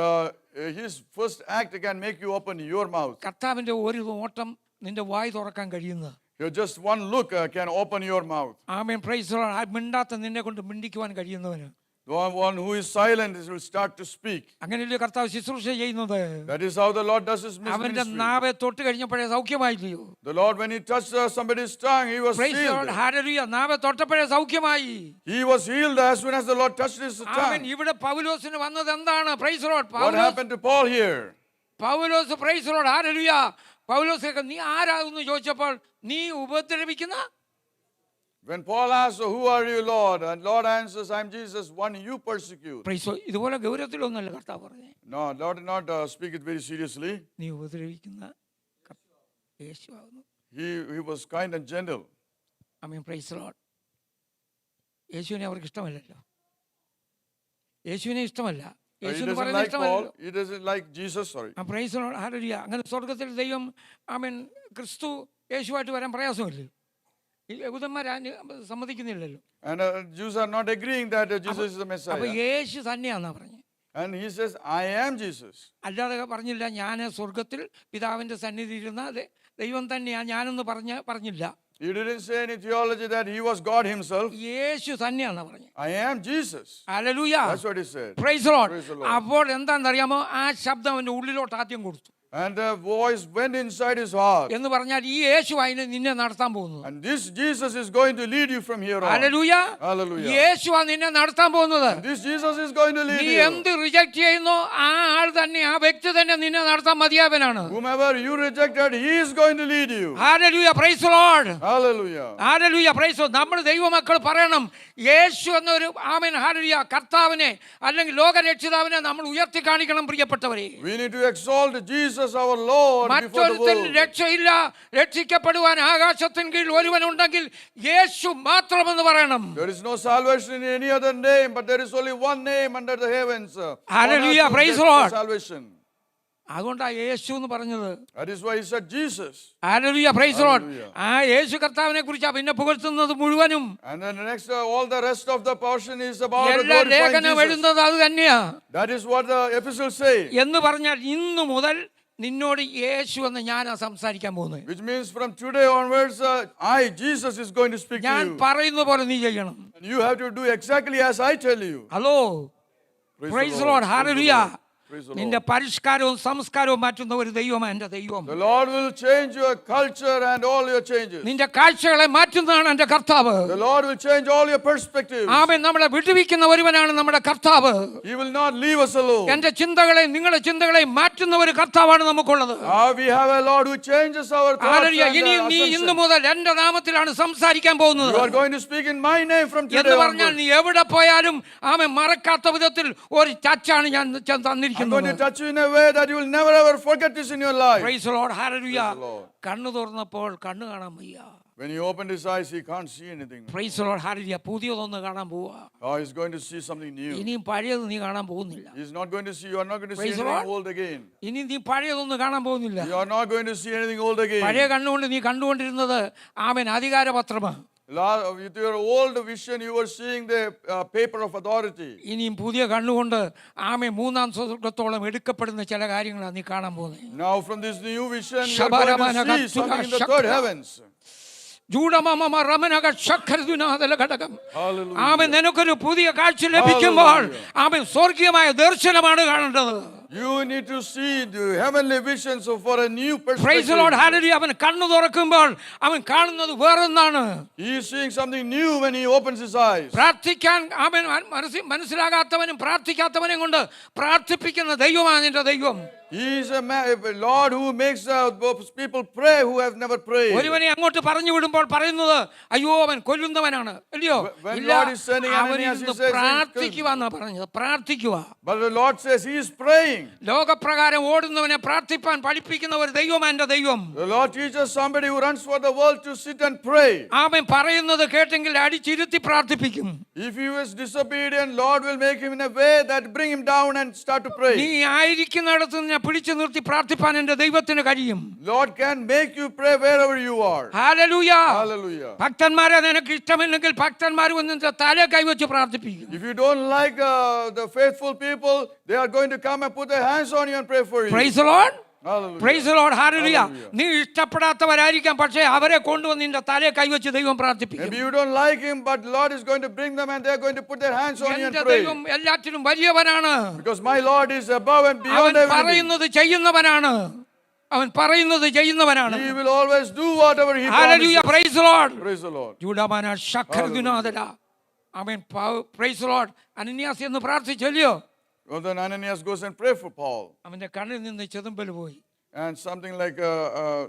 his first act can make you open your mouth. കർത്താവിന്റെ ഒരു നോട്ടം നിന്റെ വായ് തുറക്കാൻ കഴിയുന്ന, Just one look can open your mouth. Amen. Praise the Lord. മിണ്ടാത്ത നിന്നെ കൊണ്ട് മിണ്ടിക്കുവാൻ കഴിയുന്നവന്, The one who is silent will start to speak. അങ്ങനെയല്ലേ കർത്താവ് ശുശ്രൂഷ ചെയ്യുന്നത്? That is how the Lord does his അവന്റെ ministry. നാവെ തൊട്ട് കഴിഞ്ഞപ്പോഴേ സൗഖ്യമായില്ലയോ? The Lord, when he touched somebody's tongue, he was praise the Lord. healed. Hallelujah. നാവെ തൊട്ടപ്പോഴേ സൗഖ്യമായി. He was healed as soon as the Lord touched his amen. tongue. ഇവിടെ പൗലോസിന് വന്നത് എന്താണ്? Praise the Lord. What happened to Paul here? പൗലോസ്, പ്രൈസ് ദി ലോർഡ്, ഹല്ലേലൂയ. പൗലോസേ, നീ ആരാകുന്നു ചോദിച്ചപ്പോൾ നീ ഉപദ്രവിക്കുന്ന, When Paul asked, "Who are you, Lord?" and Lord answers, "I'm Jesus, one you persecute." Praise the- ഇതുപോലെ ഗൗരവത്തിലൊന്നല്ല കർത്താവ് പറഞ്ഞേ. No, Lord did not speak it very seriously. നീ ഉപദ്രവിക്കുന്ന യേശുവാകുന്നു. He was kind and gentle. Amen. Praise the Lord. യേശുവിനെ അവർക്ക് ഇഷ്ടമല്ലല്ലോ. യേശുവിനെ ഇഷ്ടമല്ല. He യേശു എന്ന് doesn't പറയുന്നത് like Paul. ഇഷ്ടമല്ലല്ലോ. He doesn't like Jesus. Sorry. ആ പ്രൈസ് ദി ലോർഡ്. ഹല്ലേലൂയ. അങ്ങനെ സ്വർഗത്തിൽ ദൈവം, ആമേൻ, ക്രിസ്തു യേശുവായിട്ട് വരാൻ പ്രയാസമില്ലല്ലോ. ഈ യഹൂദന്മാർ സമ്മതിക്കുന്നില്ലല്ലോ. And Jews are not agreeing that Jesus is the അപ്പൊ Messiah. യേശു തന്നെയാന്നാ പറഞ്ഞത്. And he says, "I am Jesus." അല്ലാതെ പറഞ്ഞില്ല ഞാൻ സ്വർഗത്തിൽ പിതാവിന്റെ സന്നിധി ഇരുന്ന ദൈവം തന്നെയാ ഞാനെന്ന് പറഞ്ഞില്ല. He didn't say any theology that he was God himself. യേശു തന്നെയാന്നാ പറഞ്ഞത്. I am Jesus. Hallelujah. That's what he said. Price the Lord. Praise the Lord. അപ്പോൾ എന്താണെന്നറിയാമോ? ആ ശബ്ദം അവന്റെ ഉള്ളിലോട്ട് ആദ്യം കൊടുത്തു. And the voice went inside his heart. എന്ന് പറഞ്ഞാൽ ഈ യേശു അതിനെ നിന്നെ നടത്താൻ പോകുന്നത്. And this Jesus is going to lead you from here on. Hallelujah. Hallelujah. യേശുവാ നിന്നെ നടത്താൻ പോകുന്നത്. And this Jesus is going to lead നീ you. എന്ത് റിജക്ട് ചെയ്യുന്നോ ആ ആൾ തന്നെ, ആ വ്യക്തി തന്നെ നിന്നെ നടത്താൻ മതിയാവനാണ്. Whomever you rejected, he is going to lead you. Hallelujah. Praise the Lord. Hallelujah. Hallelujah. Praise the Lord. നമ്മൾ ദൈവമക്കൾ പറയണം, യേശു എന്നൊരു, ആമേൻ, ഹല്ലേലൂയ, കർത്താവിനെ അല്ലെങ്കിൽ ലോകരക്ഷിതാവിനെ നമ്മൾ ഉയർത്തി കാണിക്കണം. പ്രിയപ്പെട്ടവരെ, We need to exalt Jesus our Lord before the മറ്റൊരുത്തൻ world. രക്ഷയില്ല, രക്ഷിക്കപ്പെടുവാൻ ആകാശത്തിൻ കീഴിൽ ഒരുവനുണ്ടെങ്കിൽ യേശു മാത്രമെന്ന് പറയണം. There is no salvation in any other name, but there is only one name under the heavens. Hallelujah. Praise the For Lord. salvation. അതുകൊണ്ടാ യേശു എന്ന് പറഞ്ഞത്. That is why he said Jesus. Hallelujah. Praise the Lord. Hallelujah. ആ യേശു കർത്താവിനെ കുറിച്ചാ പിന്നെ പുകഴ്ത്തുന്നത് മുഴുവനും. And then the next, all the rest of the portion is about എല്ലാ glorifying ലേഖനം Jesus. എഴുതുന്നത് അത് തന്നെയാ. That is what the epistles say. എന്ന് പറഞ്ഞാൽ ഇന്നു മുതൽ നിന്നോട് യേശു എന്ന് ഞാനാ സംസാരിക്കാൻ പോകുന്നത്. Which means from today onwards, Jesus is going to speak to ഞാൻ you. പറയുന്ന പോലെ നീ ചെയ്യണം. And you have to do exactly as I tell you. Hello. Praise praise the the Lord. Lord. Hallelujah. Praise the നിന്റെ Lord. പരിഷ്കാരവും സംസ്കാരവും മാറ്റുന്ന ഒരു ദൈവമാണ് എൻ്റെ ദൈവം. The Lord will change your culture and all your changes. നിന്റെ കാഴ്ചകളെ മാറ്റുന്നതാണ് എൻ്റെ കർത്താവ്. The Lord will change all your perspectives. ആമേൻ. നമ്മളെ വിടുവിക്കുന്ന ഒരുവനാണ് നമ്മുടെ കർത്താവ്. He will not leave us alone. എൻ്റെ ചിന്തകളെയും നിങ്ങളുടെ ചിന്തകളെയും മാറ്റുന്ന ഒരു കർത്താവാണ് നമുക്കുള്ളത്. We have a Lord who changes our thoughts hallelujah. and ഇനി നീ ഇന്നു assumptions. മുതൽ എൻ്റെ നാമത്തിലാണ് സംസാരിക്കാൻ പോകുന്നത്. You are going to speak in my name from today എന്ന് പറഞ്ഞാൽ onwards. നീ എവിടെ പോയാലും ആമേൻ മറക്കാത്ത വിധത്തിൽ ഒരു ടച്ചാണ് ഞാൻ I'm going to തന്നിരിക്കുന്നത്. touch you in a way that you will never ever forget this in your life. Price the Lord. Hallelujah. Praise the Lord. കണ്ണു തുറന്നപ്പോൾ കണ്ണു കാണാൻ വയ്യ. When he opened his eyes, he can't see anything. Praise the Lord. Hallelujah. പുതിയതൊന്ന് കാണാൻ പോവാ. He's going to see something new. ഇനിയും പഴയത് നീ കാണാൻ പോകുന്നില്ല. He's not going to see, you are not going to see Praise the anything Lord. old again. ഇനി നീ പഴയതൊന്നും കാണാൻ പോകുന്നില്ല. You are not going to see anything old പഴയ again. കണ്ണുകൊണ്ട് നീ കണ്ടുകൊണ്ടിരുന്നത് ആമേൻ അധികാരപത്രമാണ്. With your old vision, you were seeing the paper of authority. ഇനിയും പുതിയ കണ്ണുകൊണ്ട് ആമേൻ മൂന്നാം സ്വർഗ്ഗത്തോളം എടുക്കപ്പെടുന്ന ചില കാര്യങ്ങളാണ് നീ കാണാൻ പോകുന്നത്. Now from this new vision, you are going to see something in the third heavens. ആമേൻ. നിനക്കൊരു പുതിയ കാഴ്ച ലഭിക്കുമ്പോൾ ആമേൻ സ്വർഗീയമായ ദർശനമാണ് കാണേണ്ടത്. You need to see the heavenly visions for a new praise the perspective. Lord. Hallelujah. അവൻ കണ്ണു തുറക്കുമ്പോൾ അവൻ കാണുന്നത് വേറൊന്നാണ്. He is seeing something new when he opens his eyes. പ്രാർത്ഥിക്കാൻ അവൻ മനസ്സിലാകാത്തവനും പ്രാർത്ഥിക്കാത്തവനെയും കൊണ്ട് പ്രാർത്ഥിപ്പിക്കുന്ന ദൈവമാണ് നിന്റെ ദൈവം. He is a Lord who makes people pray who have never prayed. ഒരുവനെ അങ്ങോട്ട് പറഞ്ഞു വിടുമ്പോൾ പറയുന്നത് അയ്യോ അവൻ കൊല്ലുന്നവനാണ് അല്ലയോ. When ഇല്ല, Lord is sending അവൻ Ananias, he ഇരുന്ന് says he is പ്രാർത്ഥിക്കുവാന്നാ പറഞ്ഞത്. പ്രാർത്ഥിക്കുക. But the Lord says he is praying. ലോകപ്രകാരം ഓടുന്നവനെ പ്രാർത്ഥിപ്പാൻ പഠിപ്പിക്കുന്ന ഒരു ദൈവമാണ് എൻ്റെ ദൈവം. The Lord teaches somebody who runs for the world to sit and pray. അവൻ പറയുന്നത് കേട്ടെങ്കിൽ അടിച്ചിരുത്തി പ്രാർത്ഥിപ്പിക്കും. If he is disobedient, Lord will make him in a way that bring him down and start to pray. നീ ആയിരിക്കുന്നിടത്ത് എന്നെ പിടിച്ചു നിർത്തി പ്രാർത്ഥിപ്പാൻ എൻ്റെ ദൈവത്തിന് കഴിയും. Lord can make you pray wherever you are. Hallelujah. Hallelujah. ഭക്തന്മാരെ നിനക്ക് ഇഷ്ടമില്ലെങ്കിൽ ഭക്തന്മാർ വന്ന് തല കൈവച്ച് പ്രാർത്ഥിപ്പിക്കും. If you don't like the faithful people, they are going to come and put their hands on you and pray for you. Price the Lord. Hallelujah. Price the Lord. Hallelujah. Hallelujah. നീ ഇഷ്ടപ്പെടാത്തവരായിരിക്കാം, പക്ഷേ അവരെ കൊണ്ടുവന്ന് നിന്റെ തലയെ കൈവച്ച് ദൈവം പ്രാർത്ഥിപ്പിക്കും. Maybe you don't like him, but Lord is going to bring them and they are going to put their hands on you and എൻ്റെ pray. ദൈവം എല്ലാറ്റിലും വലിയവനാണ്. Because my Lord is above and അവൻ beyond everything. പറയുന്നത് ചെയ്യുന്നവനാണ്. അവൻ പറയുന്നത് ചെയ്യുന്നവനാണ്. He will always do whatever he hallelujah. promises. Praise the Lord. Praise the Lord. ജൂഡാമാന ശഖർദിനാദല. ആമേൻ. Praise the Lord. അനന്യാസ് എന്ന് പ്രാർത്ഥിച്ചല്ലോ. Well, then Ananias goes and pray for Paul. അവന്റെ കണ്ണിൽ നിന്ന് ചെതുമ്പൽ പോയി. And something like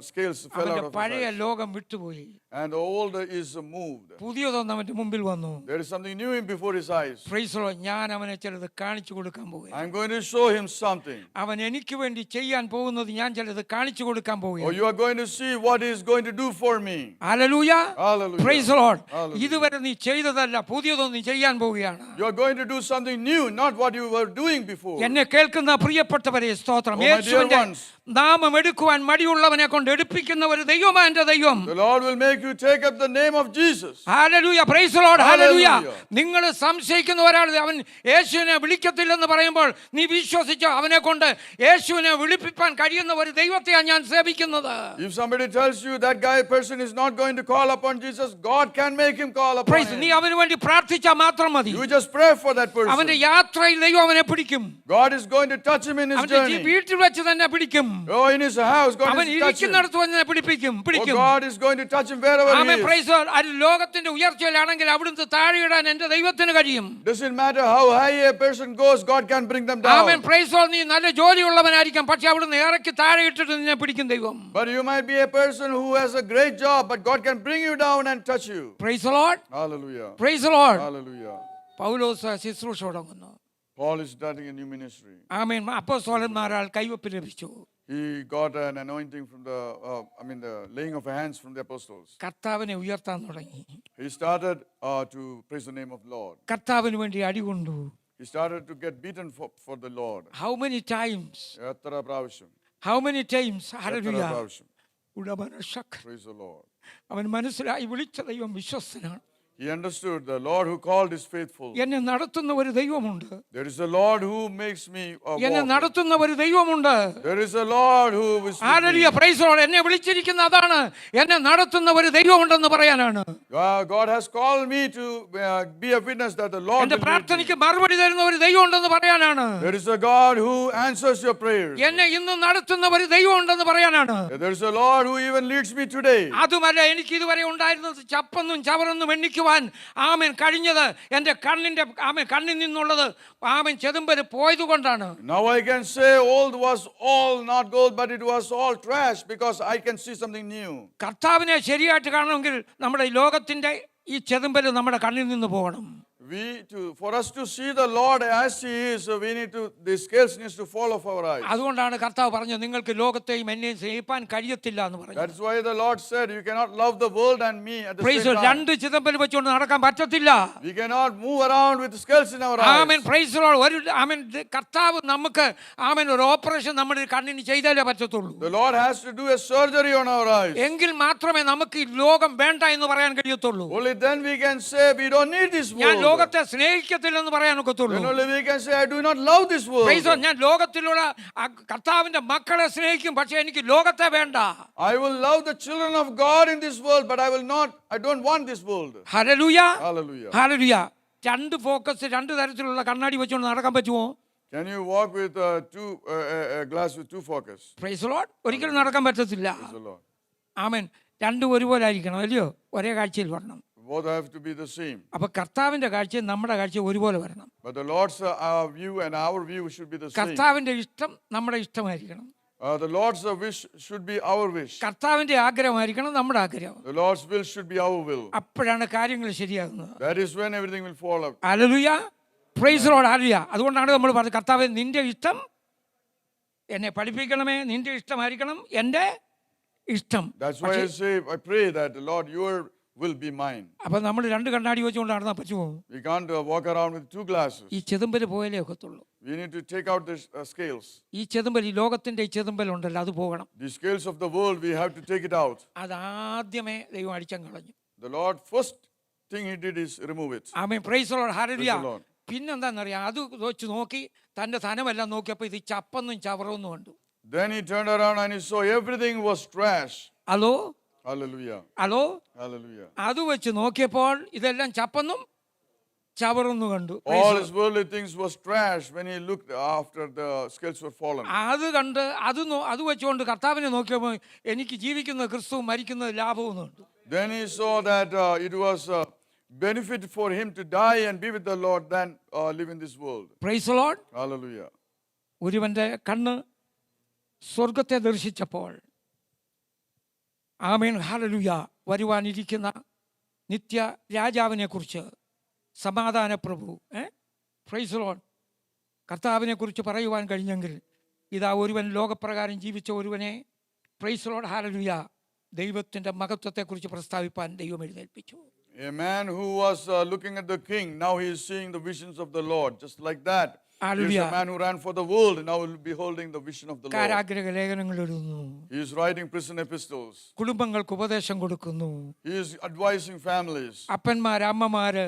scales fell out അവന്റെ of his പഴയ eyes. ലോകം വിട്ടുപോയി. And the old is moved. പുതിയതൊന്നും അവന്റെ മുമ്പിൽ വന്നു. There is something new before his eyes. Price the Lord. ഞാൻ അവനെ ചിലത് കാണിച്ചു കൊടുക്കാൻ പോകുകയാണ്. I'm going to show him something. അവൻ എനിക്ക് വേണ്ടി ചെയ്യാൻ പോകുന്നത് ഞാൻ ചിലത് കാണിച്ചു കൊടുക്കാൻ Or പോകുകയാണ്. you are going to see what he is going to do for me. Hallelujah. Hallelujah. Price the Lord. Hallelujah. ഇതുവരെ നീ ചെയ്തതല്ല, പുതിയതൊന്നും ചെയ്യാൻ പോവുകയാണ്. You are going to do something new, not what you were doing before. എന്നെ കേൾക്കുന്ന പ്രിയപ്പെട്ടവരെ സ്തോത്രം. Oh, my dear യേശുവിന്റെ ones. നാമം എടുക്കുവാൻ മടിയുള്ളവനെ കൊണ്ട് എടുപ്പിക്കുന്ന ഒരു ദൈവമാ എൻ്റെ ദൈവം. The Lord will make you take up the name of Jesus. Hallelujah. Praise the Lord. Hallelujah. Hallelujah. നിങ്ങൾ സംശയിക്കുന്ന ഒരാൾ അവൻ യേശുവിനെ വിളിക്കത്തില്ലെന്ന് പറയുമ്പോൾ നീ വിശ്വസിച്ചോ? അവനെ കൊണ്ട് യേശുവിനെ വിളിപ്പിക്കാൻ കഴിയുന്ന ഒരു ദൈവത്തെയാണ് ഞാൻ സേവിക്കുന്നത്. If somebody tells you that person is not going to call upon Jesus, God can make him call upon praise. നീ him. അവന് വേണ്ടി പ്രാർത്ഥിച്ചാൽ മാത്രം മതി. You just pray for that അവന്റെ person. യാത്രയിൽ ദൈവം അവനെ പിടിക്കും. God is going to touch him in his അവന്റെ journey. വീട്ടിൽ വെച്ച് തന്നെ പിടിക്കും. Oh, in his house, God അവൻ is touching him. ഇരിക്കുന്നിടത്ത് തന്നെ പിടിപ്പിക്കും. Oh, God is going to touch him wherever he amen. is. Price the Lord. അത് ലോകത്തിന്റെ ഉയർച്ചയിലാണെങ്കിൽ അവിടുന്ന് താഴെയിടാൻ എൻ്റെ ദൈവത്തിന് കഴിയും. Doesn't matter how high a person goes, God can bring them amen. down. Price the Lord. നീ നല്ല ജോലിയുള്ളവനായിരിക്കാം, പക്ഷെ അവിടുന്ന് ഇറക്കി താഴെ ഇട്ടിട്ട് നിന്നെ പിടിക്കും ദൈവം. But you might be a person who has a great job, but God can bring you down and touch you. Price the Lord. Hallelujah. Price the Lord. Hallelujah. പൗലോസ് ശുശ്രൂഷ തുടങ്ങുന്നു. Paul is starting a new ministry. ആമേൻ. അപ്പോസ്തലന്മാരാൽ കൈവപ്പ് ലഭിച്ചു. He got an anointing from the laying of hands from the apostles. കർത്താവിനെ ഉയർത്താൻ തുടങ്ങി. He started to praise the name of the Lord. കർത്താവിന് വേണ്ടി അടികൊണ്ടു. He started to get beaten for the Lord. How many times? എത്ര പ്രാവശ്യം? How many times? എത്ര Hallelujah. പ്രാവശ്യം? ഉടമന ശക്തി. Praise the Lord. അവൻ മനസ്സിലായി വിളിച്ച ദൈവം വിശ്വസ്തനാണ്. He understood the Lord who called is faithful. എന്നെ നടത്തുന്ന ഒരു ദൈവമുണ്ട്. There is a Lord who makes me എന്നെ walk. നടത്തുന്ന ഒരു ദൈവമുണ്ട്. There is a Lord who is with me. Hallelujah. Praise the Lord. എന്നെ വിളിച്ചിരിക്കുന്ന അതാണ്, എന്നെ നടത്തുന്ന ഒരു ദൈവമുണ്ടെന്ന് പറയാനാണ്. God has called me to be a witness that the Lord എന്റെ will lead me. പ്രാർത്ഥനയ്ക്ക് മറുപടി തരുന്ന ഒരു ദൈവമുണ്ടെന്ന് പറയാനാണ്. There is a God who answers your prayers. എന്നെ ഇന്ന് നടത്തുന്ന ഒരു ദൈവമുണ്ടെന്ന് പറയാനാണ്. There is a Lord who even leads me today. അതുമല്ല, എനിക്ക് ഇതുവരെ ഉണ്ടായിരുന്നത് ചപ്പെന്നും ചവറെന്നും എണ്ണിക്കുവാൻ ആമേൻ കഴിഞ്ഞത് എൻ്റെ കണ്ണിൽ നിന്നുള്ളത് ആമേൻ ചെതുമ്പല് പോയതുകൊണ്ടാണ്. Now I can say old was all not gold, but it was all trash, because I can see something new. കർത്താവിനെ ശരിയായിട്ട് കാണണമെങ്കിൽ നമ്മുടെ ഈ ലോകത്തിന്റെ ഈ ചെതുമ്പല് നമ്മുടെ കണ്ണിൽ നിന്ന് പോകണം. For us to see the Lord as He is, we need to, the scales needs to fall off our eyes. അതുകൊണ്ടാണ് കർത്താവ് പറഞ്ഞത് നിങ്ങൾക്ക് ലോകത്തെയും എന്നെയും സ്നേഹിപ്പാൻ കഴിയത്തില്ല എന്ന് പറഞ്ഞു. That's why the Lord said, you cannot love the world and me at the praise same time. രണ്ട് ചിതമ്പൽ വെച്ചുകൊണ്ട് നടക്കാൻ പറ്റത്തില്ല. We cannot move around with scales in our eyes. Amen. Praise Lord. ഒരു ആമേൻ കർത്താവ് നമുക്ക് ആമേൻ ഒരു ഓപ്പറേഷൻ നമ്മുടെ കണ്ണിന് ചെയ്താലേ പറ്റത്തുള്ളൂ. The Lord has to do a surgery on our eyes. എങ്കിൽ മാത്രമേ നമുക്ക് ഈ ലോകം വേണ്ട എന്ന് പറയാൻ കഴിയത്തുള്ളൂ. Only then we can say we don't need this ഞാൻ world. ലോകത്തെ സ്നേഹിക്കത്തില്ലെന്ന് പറയാൻ ഒക്കത്തുള്ളൂ. Then only we can say I do not love this world. Praise Lord. ഞാൻ ലോകത്തിലുള്ള കർത്താവിന്റെ മക്കളെ സ്നേഹിക്കും, പക്ഷെ എനിക്ക് ലോകത്തെ വേണ്ട. I will love the children of God in this world, but I don't want this world. Hallelujah. Hallelujah. Hallelujah. രണ്ട് ഫോക്കസ്, രണ്ട് തരത്തിലുള്ള കണ്ണാടി വെച്ചുകൊണ്ട് നടക്കാൻ പറ്റുമോ? Can you walk with a glass with two focus? Praise Lord. ഒരിക്കലും നടക്കാൻ പറ്റത്തില്ല. Praise the Lord. ആമേൻ. രണ്ടും ഒരുപോലെ ആയിരിക്കണം, അല്ലയോ? ഒരേ കാഴ്ചയിൽ വരണം. Both have to be the same. അപ്പൊ കർത്താവിന്റെ കാഴ്ചയും നമ്മുടെ കാഴ്ചയും ഒരുപോലെ വരണം. But the Lord's view and our view should be the same. കർത്താവിന്റെ ഇഷ്ടം നമ്മുടെ ഇഷ്ടമായിരിക്കണം. The Lord's wish should be our wish. കർത്താവിന്റെ ആഗ്രഹമായിരിക്കണം നമ്മുടെ ആഗ്രഹം. The Lord's will should be our will. അപ്പോഴാണ് കാര്യങ്ങൾ ശരിയാകുന്നത്. That is when everything will fall out. Hallelujah. Praise Lord. Hallelujah. അതുകൊണ്ടാണ് നമ്മൾ പറഞ്ഞത് കർത്താവേ നിന്റെ ഇഷ്ടം എന്നെ പഠിപ്പിക്കണമേ, നിന്റെ ഇഷ്ടമായിരിക്കണം എൻ്റെ ഇഷ്ടം. That's why I pray that Lord, your will be mine. അപ്പം നമ്മൾ രണ്ട് കണ്ണാടി വെച്ചുകൊണ്ട് നടന്നാൽ പറ്റുമോ? We can't walk around with two glasses. ഈ ചെതുമ്പൽ പോയാലേ ഒക്കത്തുള്ളൂ. We need to take out the scales. ഈ ചെതുമ്പൽ, ഈ ലോകത്തിൻ്റെ ഈ ചെതുമ്പലുണ്ടല്ലോ, അത് പോകണം. The scales of the world, we have to take it out. അതാദ്യമേ ദൈവം അടിച്ചം കളഞ്ഞു. The Lord, first thing he did is remove it. Amen, praise the Lord, hallelujah. Praise the Lord. പിന്നെന്താണെന്നറിയാം, അത് വെച്ച് നോക്കി തൻ്റെ ധനമെല്ലാം നോക്കിയപ്പോൾ ഇത് ചപ്പന്നും ചവറൊന്നും കണ്ടു. Then he turned around and he saw everything was trash. Hello Hallelujah. Hello, Hallelujah. അത് വെച്ച് നോക്കിയപ്പോൾ ഇതെല്ലാം ചപ്പന്നും ചവറൊന്നും കണ്ടു. All his worldly things was trash when he looked after the scales were fallen. അത് കണ്ട് അത് വെച്ചുകൊണ്ട് കർത്താവിനെ നോക്കിയപ്പോൾ എനിക്ക് ജീവിക്കുന്ന ക്രിസ്തു, മരിക്കുന്നത് ലാഭവും കണ്ടു. Then he saw that it was a benefit for him to die and be with the Lord than live in this world. Price the Lord. Hallelujah. ഒരുവന്റെ കണ്ണ് സ്വർഗത്തെ ദർശിച്ചപ്പോൾ, ആമേൻ, ഹല്ലേലൂയ, വരുവാനിരിക്കുന്ന നിത്യ രാജാവിനെ കുറിച്ച്, സമാധാന പ്രഭു, പ്രൈസ് ദി ലോർഡ്, കർത്താവിനെ കുറിച്ച് പറയുവാൻ കഴിഞ്ഞെങ്കിൽ, ഇതാ ഒരുവൻ ലോകപ്രകാരം ജീവിച്ച ഒരുവനെ, പ്രൈസ് ദി ലോർഡ്, ഹല്ലേലൂയ, ദൈവത്തിൻ്റെ മഹത്വത്തെക്കുറിച്ച് പ്രസ്താവിപ്പാൻ ദൈവം എഴുന്നേൽപ്പിച്ചു. A man who was looking at the king, now he is seeing the visions of the Lord. Just like that. Here's a man who ran for the world, now will be beholding the vision of the Lord. കാരാഗ്രഹ ലേഖനങ്ങൾ എഴുതുന്നു. He is writing prison epistles. കുടുംബങ്ങൾക്ക് ഉപദേശം കൊടുക്കുന്നു. He is advising families. അപ്പന്മാര്, അമ്മമാര്,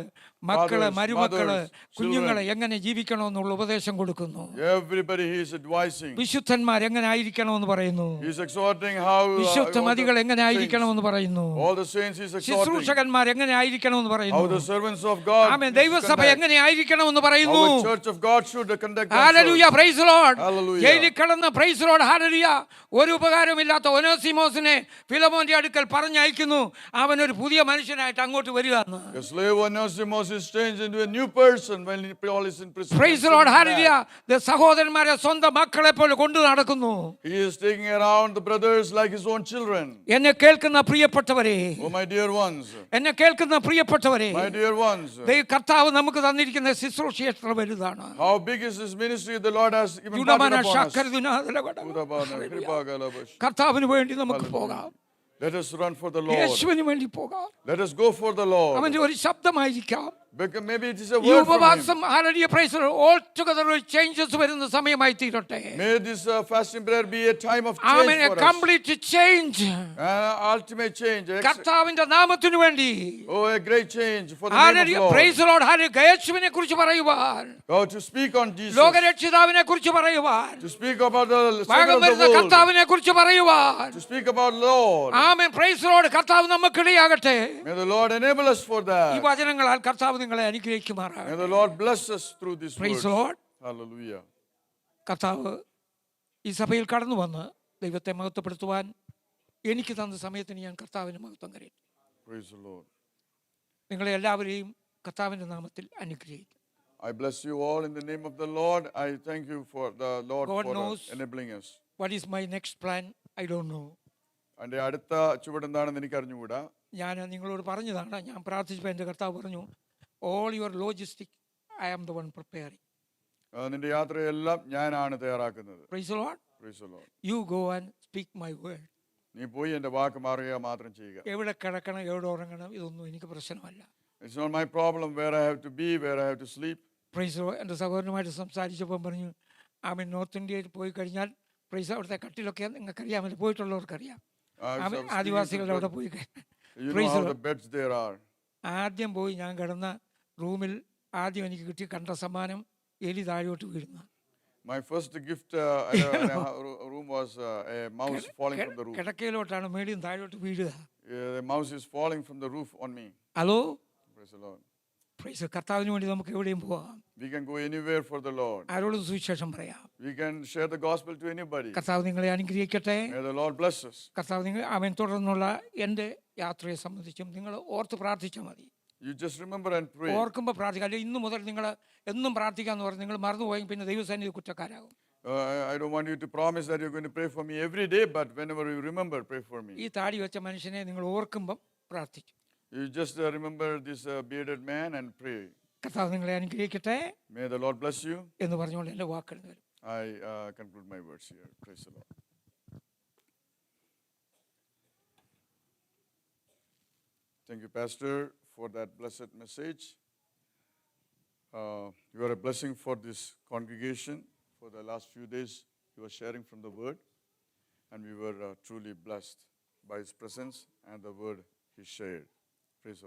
മക്കള്, മരുമക്കള്, കുഞ്ഞുങ്ങളെ children. എങ്ങനെ ജീവിക്കണമെന്നുള്ള ഉപദേശം കൊടുക്കുന്നു. Everybody he is advising. വിശുദ്ധന്മാർ എങ്ങനെ ആയിരിക്കണമെന്ന് പറയുന്നു. He is exhorting how വിശുദ്ധ all മതികൾ the എങ്ങനെ saints, ആയിരിക്കണമെന്ന് പറയുന്നു. all the saints he is exhorting. ശുശ്രൂഷകന്മാർ എങ്ങനെ ആയിരിക്കണമെന്ന് How പറയുന്നു. the servants of God amen, should ദൈവസഭ conduct. എങ്ങനെ ആയിരിക്കണമെന്ന് പറയുന്നു. How the church of God should conduct hallelujah, themselves. Price the Lord. Hallelujah. ജയിലിൽ കിടന്ന, പ്രൈസ് ദി ലോർഡ്, ഹല്ലേലൂയ, ഒരു ഉപകാരമില്ലാത്ത ഒനേസിമോസിനെ ഫിലമോന്റെ അടുക്കൽ പറഞ്ഞയക്കുന്നു. അവനൊരു പുതിയ മനുഷ്യനായിട്ട് അങ്ങോട്ട് വരികയെന്ന്. A slave Onesimus is changed into a new person when Paul is in prison. Price the Lord, hallelujah. സഹോദരന്മാരെ സ്വന്തം മക്കളെ പോലെ കൊണ്ടു നടക്കുന്നു. He is taking around the brothers like his own children. എന്നെ കേൾക്കുന്ന പ്രിയപ്പെട്ടവരെ, Oh my dear ones, എന്നെ കേൾക്കുന്ന പ്രിയപ്പെട്ടവരെ, my dear ones, കർത്താവ് നമുക്ക് തന്നിരിക്കുന്ന ശുശ്രൂഷ എത്ര വലുതാണ്. how big is this ministry the Lord has even യുണമാന imparted upon us. ശാഖരദുനാഥലകട. കർത്താവിന് വേണ്ടി നമുക്ക് പോകാം. Let us run for the Lord. യേശുവിന് വേണ്ടി പോകാം. Let us go for the Lord. അവന്റെ ഒരു ശബ്ദമായിരിക്കാം. Because maybe it is a ഈ word from him. ഉപവാസം, hallelujah, praise the Lord, all together changes വരുന്ന സമയമായി തീരട്ടെ. May this fasting prayer be a time of amen, change A for us. Complete change. Ultimate change. കർത്താവിന്റെ നാമത്തിനു വേണ്ടി. Oh, a great change for the name of hallelujah, the praise Lord. The Lord, hallelujah, യേശുവിനെ കുറിച്ച് പറയുവാൻ, Oh, to speak on Jesus. ലോകരക്ഷിതാവിനെ കുറിച്ച് പറയുവാൻ, To speak about the Savior ഭാഗം of the വരുന്ന world. കർത്താവിനെ കുറിച്ച് പറയുവാൻ. To speak about Lord. Amen, praise the Lord, കർത്താവ് നമുക്കിടയാകട്ടെ. May the Lord enable us for ഈ that. വചനങ്ങളാൽ കർത്താവ് നിങ്ങളെ അനുഗ്രഹിക്കുമാറാകട്ടെ. May the Lord bless us through these Praise words. the Lord. Hallelujah. കർത്താവ് ഈ സഭയിൽ കടന്നു വന്ന് ദൈവത്തെ മഹത്വപ്പെടുത്തുവാൻ എനിക്ക് തന്ന സമയത്തിന് ഞാൻ കർത്താവിന് മഹത്വം കരയട്ടെ. Praise the Lord. നിങ്ങളെ എല്ലാവരെയും കർത്താവിൻ്റെ നാമത്തിൽ അനുഗ്രഹിക്കും. I bless you all in the name of the Lord. I thank you for the Lord God for knows. enabling us. What is my next plan? I don't know. എൻ്റെ അടുത്ത ചുവടെന്താണെന്ന് എനിക്ക് അറിഞ്ഞുകൂടാ. ഞാൻ നിങ്ങളോട് പറഞ്ഞതാണ്, ഞാൻ പ്രാർത്ഥിച്ചപ്പോൾ എൻ്റെ കർത്താവ് പറഞ്ഞു, all your logistic I am the one preparing. നിന്റെ യാത്രയെല്ലാം ഞാനാണ് തയ്യാറാക്കുന്നത്. Praise the Lord. Praise the Lord. You go and speak my word. നീ പോയി എൻ്റെ വാക്ക് മാറുക മാത്രം ചെയ്യുക. എവിടെ കിടക്കണം, എവിടെ ഉറങ്ങണം, ഇതൊന്നും എനിക്ക് പ്രശ്നമല്ല. It's not my problem where I have to be, where I have to sleep. Price the Lord. എൻ്റെ സഹോദരനുമായിട്ട് സംസാരിച്ചപ്പം പറഞ്ഞു, ആമേൻ, നോർത്ത് ഇന്ത്യയിൽ പോയി കഴിഞ്ഞാൽ, പ്രൈസ്, അവിടുത്തെ കട്ടിലൊക്കെ നിങ്ങൾക്കറിയാമല്ലോ, പോയിട്ടുള്ളവർക്കറിയാം. ആദിവാസികളുടെ അവിടെ പോയി You know how the beds there are. ആദ്യം പോയി ഞാൻ കിടന്ന റൂമിൽ ആദ്യം എനിക്ക് കിട്ടിയ കണ്ട സമ്മാനം എലി താഴോട്ട് വീഴുന്ന. My first gift in a room was a mouse falling from the roof. കിടക്കയിലോട്ടാണ് മേടിയും താഴോട്ട് വീഴുക. The mouse is falling from the roof on me. Hello, Praise the Lord. Praise, കർത്താവിന് വേണ്ടി നമുക്ക് എവിടെയും പോകാം. We can go anywhere for the Lord. ആരോടും സുവിശേഷം പറയാം. We can share the gospel to anybody. കർത്താവ് നിങ്ങളെ അനുഗ്രഹിക്കട്ടെ. May the Lord bless us. കർത്താവ് നിങ്ങൾ അവൻ തുടർന്നുള്ള എൻ്റെ യാത്രയെ സംബന്ധിച്ചും നിങ്ങൾ ഓർത്ത് പ്രാർത്ഥിച്ചാൽ മതി. You just remember and pray. ഓർക്കുമ്പോൾ പ്രാർത്ഥിക്കുക. അല്ലെങ്കിൽ ഇന്നു മുതൽ നിങ്ങൾ എന്നും പ്രാർത്ഥിക്കാന്ന് പറഞ്ഞ് നിങ്ങൾ മറന്നുപോയി പിന്നെ ദൈവസന്നിധി കുറ്റക്കാരാകും. I don't want you to promise that you're going to pray for me every day, but whenever you remember, pray for me. ഈ താടി വെച്ച മനുഷ്യനെ നിങ്ങൾ ഓർക്കുമ്പം പ്രാർത്ഥിക്കും. You just remember this bearded man and pray. കർത്താവ് നിങ്ങളെ അനുഗ്രഹിക്കട്ടെ May the Lord bless you. എന്ന് പറഞ്ഞുകൊണ്ട് എൻ്റെ വാക്കുകൾ വരും. I conclude my words here. Praise the Lord. Thank you, Pastor, for that blessed message. You are a blessing for this congregation. For the last few days, you were sharing from the Word, and we were truly blessed by His presence and the Word He shared. Praise the Lord.